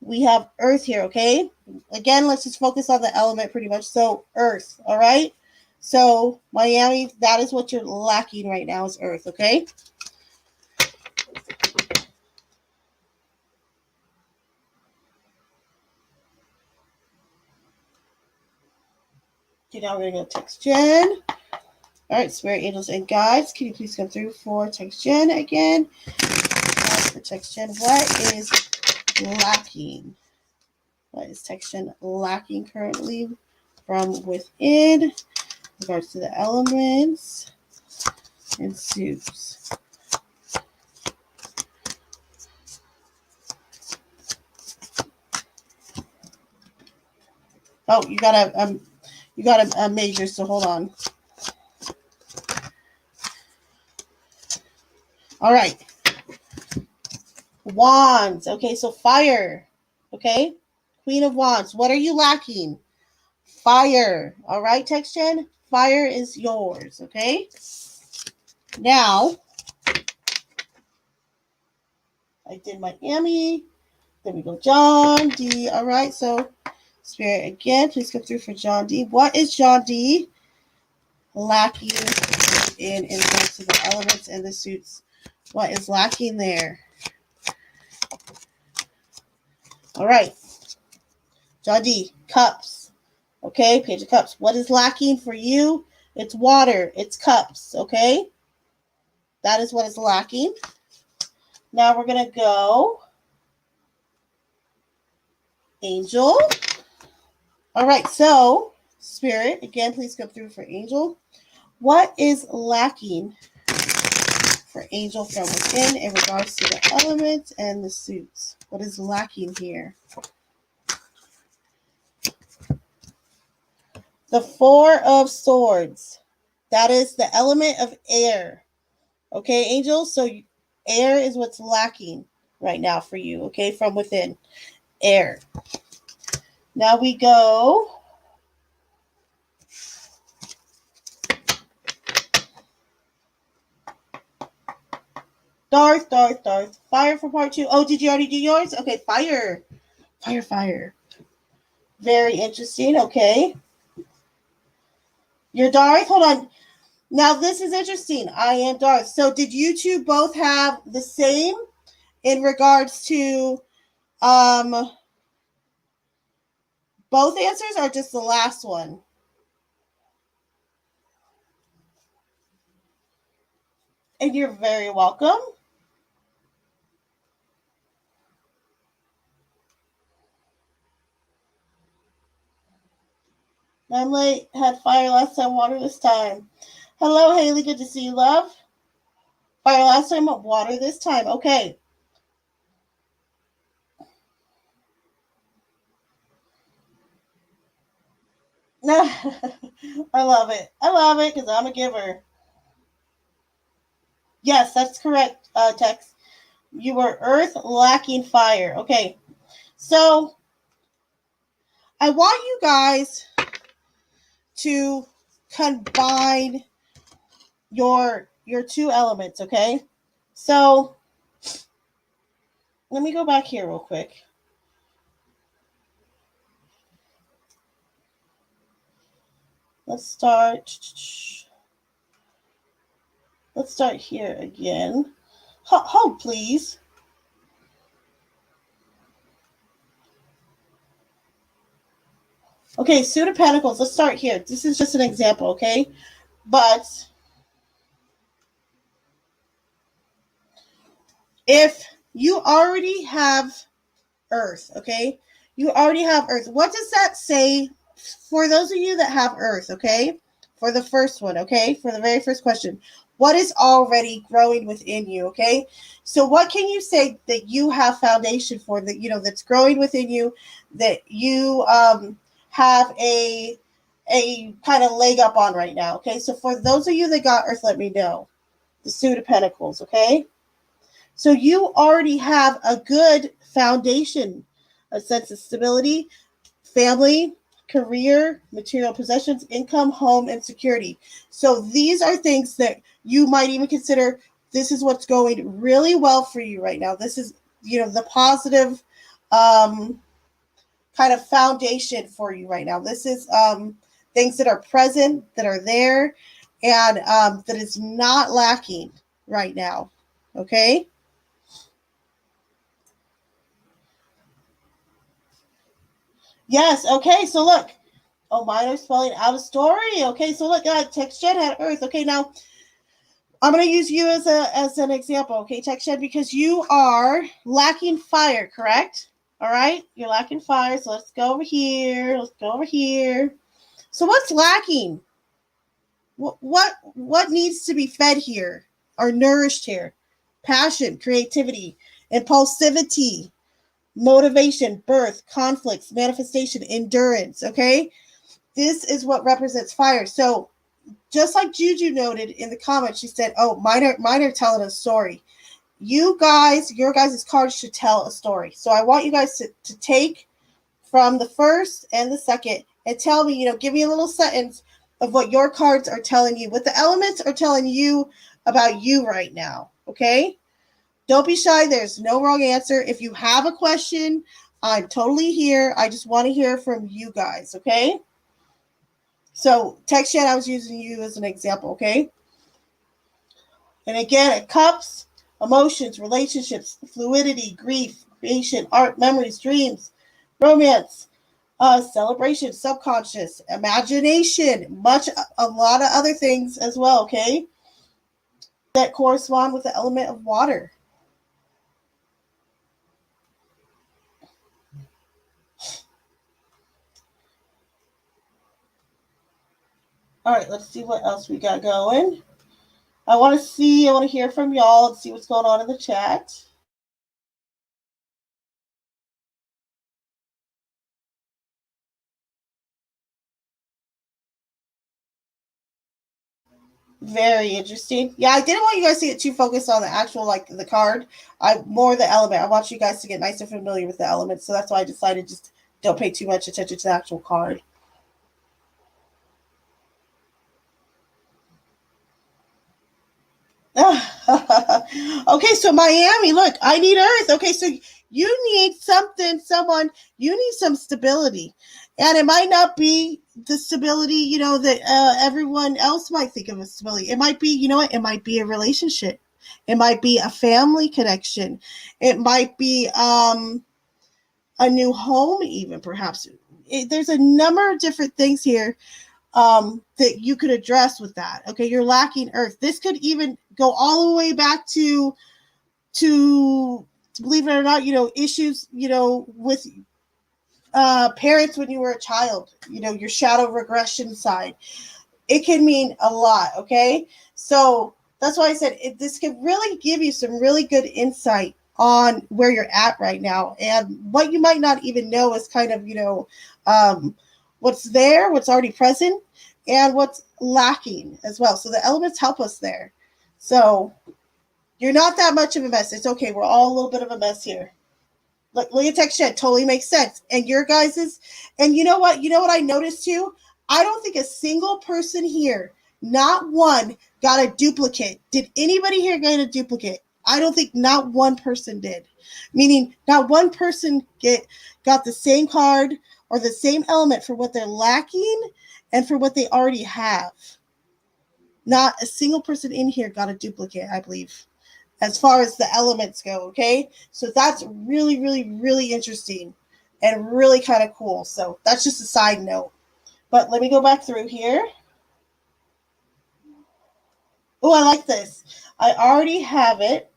We have Earth here, okay? Again, let's just focus on the element pretty much. So Earth, all right? So Miami, that is what you're lacking right now is Earth, okay? Okay, now we're going to go text Jen. All right, Spirit, Angels, and Guides, can you please come through for text Jen again? For text Jen, what is lacking? What is text Jen lacking currently from within in regards to the elements and suits? Oh, you got a major, so hold on. All right. Wands. Okay, so fire. Okay. Queen of Wands. What are you lacking? Fire. All right, text Jen. Fire is yours. Okay. Now, I did Miami. Then we go John D. All right, so Spirit again, please come through for John D. What is John D lacking in regards to the elements and the suits? What is lacking there? All right, John D. Cups. Okay, Page of Cups. What is lacking for you? It's water. It's cups. Okay, that is what is lacking. Now we're gonna go Angel. All right, so Spirit again, please come through for Angel. What is lacking for Angel from within in regards to the elements and the suits? What is lacking here? The 4 of Swords. That is the element of air. Okay, Angel? So air is what's lacking right now for you, okay, from within. Air. Now we go Darth. Fire for part 2. Oh, did you already do yours? Okay, fire. Fire. Very interesting. Okay. Your Darth? Hold on. Now, this is interesting. I am Darth. So, did you two both have the same in regards to Both answers are just the last one. And you're very welcome. I'm late. Had fire last time, water this time. Hello, Haley. Good to see you, love. Fire last time, water this time. Okay. I love it. I love it because I'm a giver. Yes, that's correct, Tex. You were earth lacking fire. Okay. So I want you guys to combine your two elements, okay? So let me go back here real quick. Let's start here again. Hold, please. Okay, Suit of Pentacles. Let's start here. This is just an example, okay? But if you already have Earth, okay? You already have Earth. What does that say for those of you that have Earth, okay? For the first one, okay? For the very first question. What is already growing within you, okay? So what can you say that you have foundation for, that, you know, that's growing within you, that you have a kind of leg up on right now, okay? So for those of you that got Earth, let me know. The Suit of Pentacles, okay? So you already have a good foundation, a sense of stability, family, career, material possessions, income, home, and security. So these are things that you might even consider, this is what's going really well for you right now. This is, you know, the positive kind of foundation for you right now. This is things that are present, that are there, and that is not lacking right now. Okay? Yes. Okay. So look. Oh, mine are spelling out a story. Okay. So look, TextJet had Earth. Okay. Now I'm going to use you as an example. Okay, TextJet, because you are lacking fire, correct? All right. You're lacking fire. So let's go over here. Let's go over here. So what's lacking? What needs to be fed here or nourished here? Passion, creativity, impulsivity, motivation, birth, conflicts, manifestation, endurance. Okay, this is what represents fire. So just like Juju noted in the comments, she said, "Oh, mine are telling a story." You guys, your guys' cards should tell a story. So I want you guys to take from the first and the second and tell me, you know, give me a little sentence of what your cards are telling you, what the elements are telling you about you right now. Okay? Don't be shy. There's no wrong answer. If you have a question, I'm totally here. I just want to hear from you guys. Okay? So, TextJet, I was using you as an example. Okay? And again, cups, emotions, relationships, fluidity, grief, creation, art, memories, dreams, romance, celebration, subconscious, imagination, a lot of other things as well, okay? That correspond with the element of water. All right, let's see what else we got going. I want to hear from y'all and see what's going on in the chat. Very interesting. Yeah, I didn't want you guys to get too focused on the actual, like, the card. I more the element. I want you guys to get nice and familiar with the elements. So that's why I decided just don't pay too much attention to the actual card. Okay, so Miami, look, I need Earth. Okay, so you need you need some stability. And it might not be the stability, you know, that everyone else might think of as stability. It might be, you know what? It might be a relationship. It might be a family connection. It might be a new home, even perhaps. there's a number of different things here that you could address with that. Okay, you're lacking earth. This could even go all the way back to believe it or not, issues, with parents when you were a child, your shadow regression side. It can mean a lot. Okay, so that's why I said this could really give you some really good insight on where you're at right now, and what you might not even know is kind of what's there, what's already present, and what's lacking as well. So the elements help us there. So you're not that much of a mess. It's okay. We're all a little bit of a mess here. Look at text chat. Totally makes sense. And your guys's, and you know what? You know what I noticed too? I don't think a single person here, not one, got a duplicate. Did anybody here get a duplicate? I don't think not one person did. Meaning not one person got the same card or the same element for what they're lacking and for what they already have. Not a single person in here got a duplicate, I believe, as far as the elements go. Okay, so that's really, really, really interesting and really kind of cool. So that's just a side note. But let me go back through here. Oh, I like this. I already have it.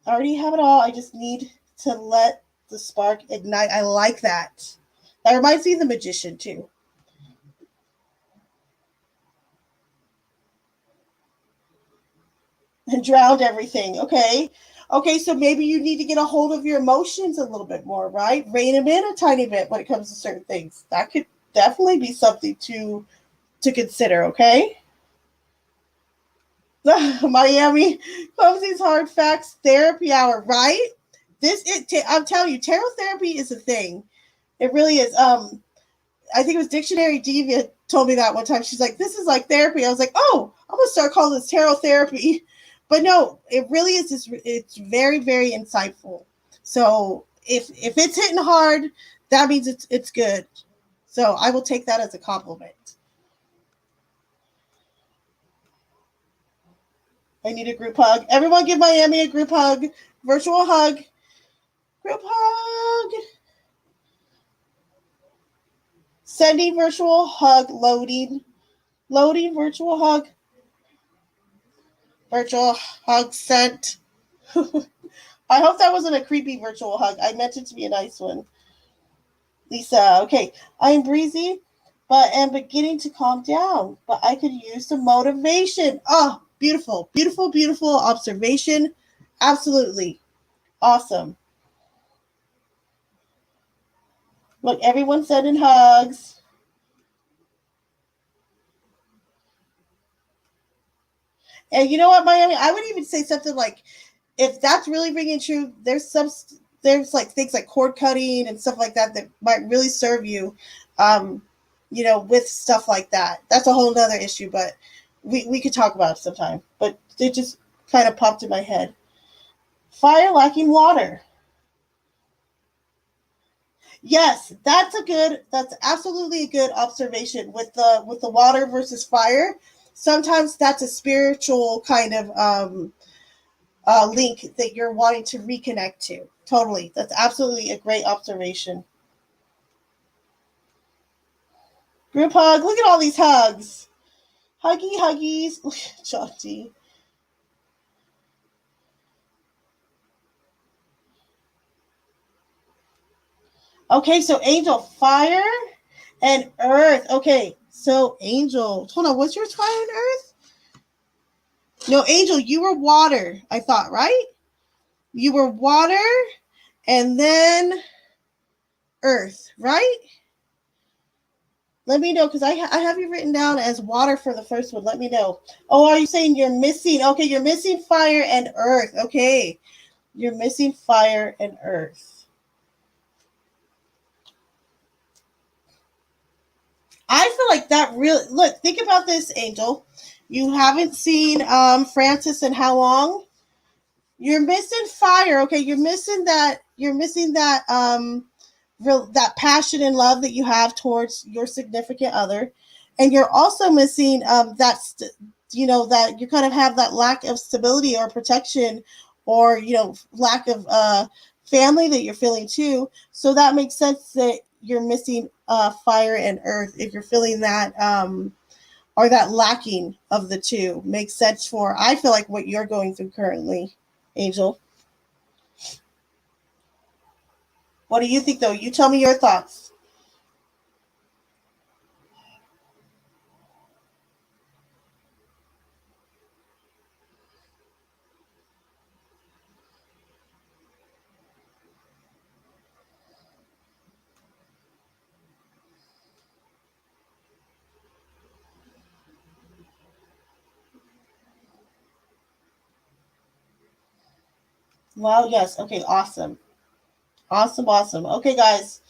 I already have it all. I just need to let the spark ignite. I like that. That reminds me of the magician too. And drowned everything. Okay. Okay, so maybe you need to get a hold of your emotions a little bit more, right? Rein them in a tiny bit when it comes to certain things. That could definitely be something to consider, okay? Miami, Clumsy's Hard Facts Therapy Hour, right? I'm telling you, tarot therapy is a thing. It really is. I think it was Dictionary Divia told me that one time. She's like, this is like therapy. I was like, oh, I'm going to start calling this tarot therapy. But no, it really is just, it's very, very insightful. So if it's hitting hard, that means it's good. So I will take that as a compliment. I need a group hug. Everyone give Miami a group hug. Virtual hug. Group hug. Sending virtual hug. Loading. Loading virtual hug. Virtual hug sent. I hope that wasn't a creepy virtual hug. I meant it to be a nice one. Lisa, okay. I am breezy, but am beginning to calm down. But I could use some motivation. Oh, beautiful, beautiful, beautiful observation. Absolutely. Awesome. Look, everyone sending hugs. And you know what, Miami? I would even say something like, if that's really ringing true, there's like things like cord cutting and stuff like that might really serve you, with stuff like that. That's a whole nother issue, but we could talk about it sometime. But it just kind of popped in my head. Fire lacking water. Yes, that's absolutely a good observation with the water versus fire. Sometimes that's a spiritual kind of link that you're wanting to reconnect to. Totally. That's absolutely a great observation. Group hug. Look at all these hugs. Huggy huggies. Look at John D. Okay, so Angel, fire and earth. Okay, so Angel, hold on, what's yours, fire and earth? No, Angel, you were water, I thought, right? You were water and then earth, right? Let me know, because I have you written down as water for the first one. Let me know. Oh, are you saying you're missing? Okay, you're missing fire and earth. Okay, you're missing fire and earth. I feel like that really, look, think about this, Angel. You haven't seen Francis in how long? You're missing fire, okay? You're missing that that passion and love that you have towards your significant other. And you're also missing that you kind of have that lack of stability or protection, or lack of family that you're feeling too. So that makes sense that you're missing fire and earth, if you're feeling that or that lacking of the two, makes sense for, I feel like, what you're going through currently, Angel. What do you think, though? You tell me your thoughts. Well, yes. Okay, awesome. Awesome, awesome. Okay, guys.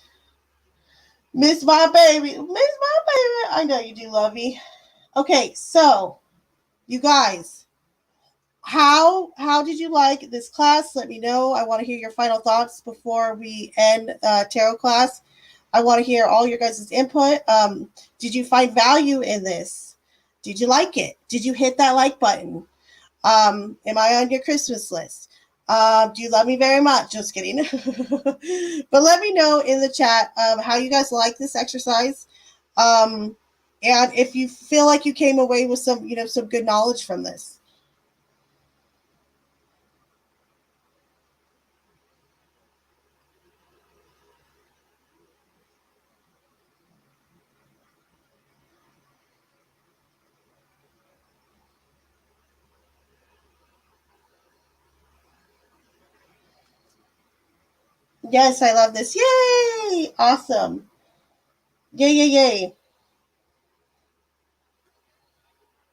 Miss my baby. Miss my baby. I know you do love me. Okay, so you guys, how did you like this class? Let me know. I want to hear your final thoughts before we end tarot class. I want to hear all your guys' input. Did you find value in this? Did you like it? Did you hit that like button? Am I on your Christmas list? Do you love me very much? Just kidding. But let me know in the chat how you guys like this exercise. Um, and if you feel like you came away with some, some good knowledge from this. Yes, I love this. Yay! Awesome. Yay, yay, yay.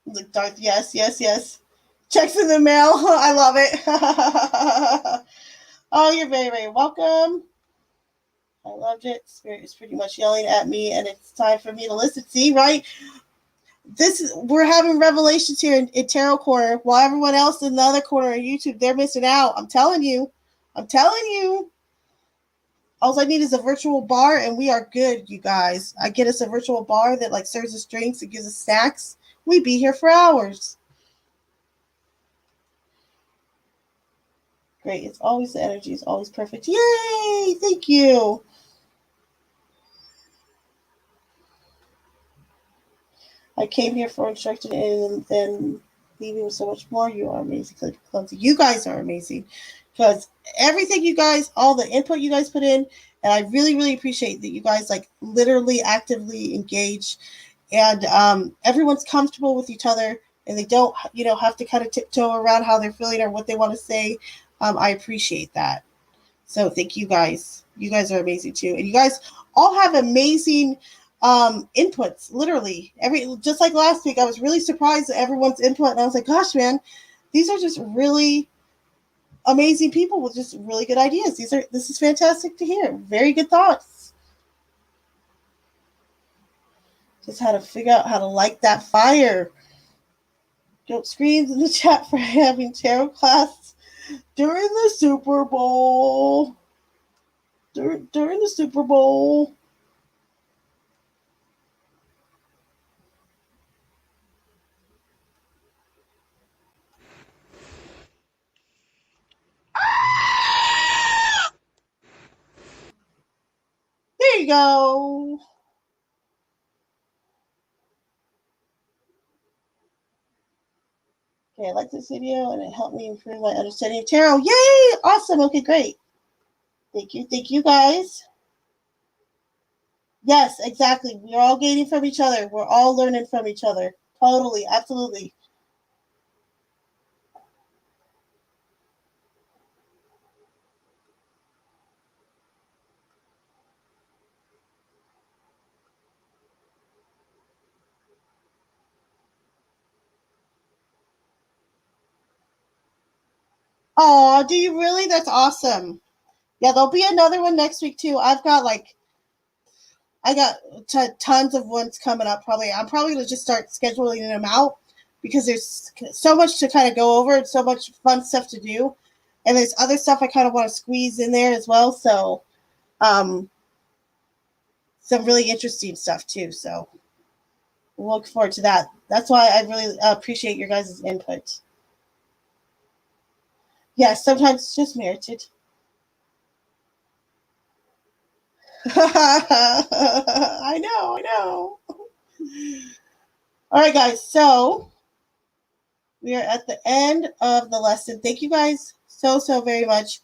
Look, Darth, yes, yes, yes. Checks in the mail. I love it. Oh, you're very, very welcome. I loved it. Spirit is pretty much yelling at me, and it's time for me to listen. See, right? We're having revelations here in Tarot Corner, while everyone else in the other corner on YouTube, they're missing out. I'm telling you. I'm telling you. All I need is a virtual bar, and we are good, you guys. I get us a virtual bar that like serves us drinks and gives us snacks. We'd be here for hours. Great. It's always the energy is always perfect. Yay! Thank you. I came here for instruction and leaving with so much more. You are amazing, Clumsy. You guys are amazing because everything you guys, all the input you guys put in, and I really, really appreciate that you guys like literally actively engage, and everyone's comfortable with each other, and they don't, have to kind of tiptoe around how they're feeling or what they want to say. I appreciate that. So thank you guys. You guys are amazing too. And you guys all have amazing inputs. Literally. Just like last week, I was really surprised at everyone's input, and I was like, gosh, man, these are just really amazing people with just really good ideas. This is fantastic to hear. Very good thoughts. Just how to figure out how to light that fire. Don't scream in the chat for having tarot class during the Super Bowl. During the Super Bowl. There you go. Okay, I like this video and it helped me improve my understanding of tarot. Yay! Awesome. Okay, great. Thank you. Thank you, guys. Yes, exactly. We're all gaining from each other. We're all learning from each other. Totally. Absolutely. Oh, do you really? That's awesome. Yeah, there'll be another one next week too. I got tons of ones coming up. I'm probably gonna just start scheduling them out because there's so much to kind of go over and so much fun stuff to do, and there's other stuff I kind of want to squeeze in there as well. So, um, some really interesting stuff too. So, we'll look forward to that. That's why I really appreciate your guys' input. Yes, sometimes it's just merited. I know. All right, guys. So we are at the end of the lesson. Thank you guys so very much.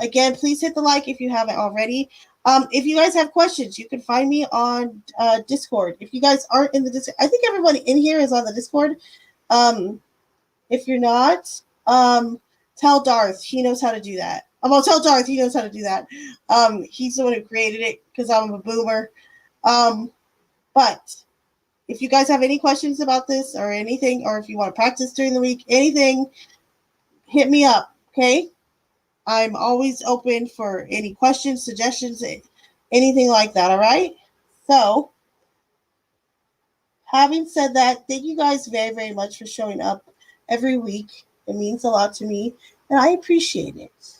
Again, please hit the like if you haven't already. If you guys have questions, you can find me on Discord. If you guys aren't in the Discord, I think everybody in here is on the Discord. If you're not, tell Darth. He knows how to do that. Well, tell Darth he knows how to do that. He's the one who created it because I'm a boomer. But if you guys have any questions about this or anything, or if you want to practice during the week, anything, hit me up, okay? I'm always open for any questions, suggestions, anything like that, all right? So, having said that, thank you guys very much for showing up every week. It means a lot to me, and I appreciate it.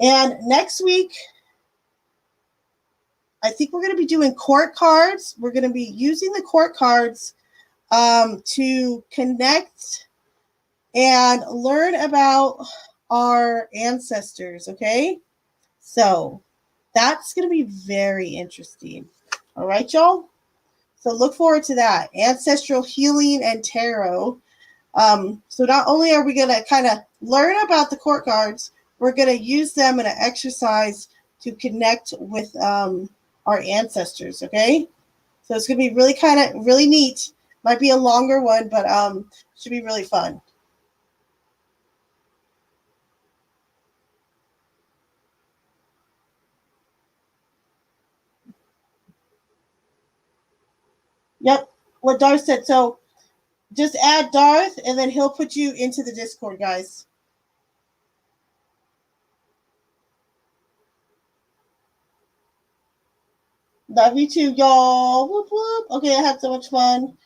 And next week, I think we're going to be doing court cards. We're going to be using the court cards to connect and learn about our ancestors, okay? So that's going to be very interesting. All right, y'all? So look forward to that. Ancestral healing and tarot. So not only are we going to kind of learn about the court cards, we're going to use them in an exercise to connect with our ancestors, okay? So it's going to be really neat. Might be a longer one, but should be really fun. Yep, what Darth said. So just add Darth, and then he'll put you into the Discord, guys. Love you too, y'all. Whoop, whoop. Okay, I had so much fun.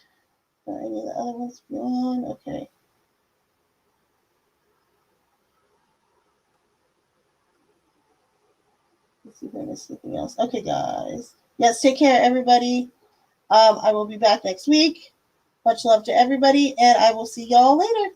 Any of the other ones on? Okay. Let's see if I missed anything else. Okay, guys. Yes, take care, everybody. I will be back next week. Much love to everybody, and I will see y'all later.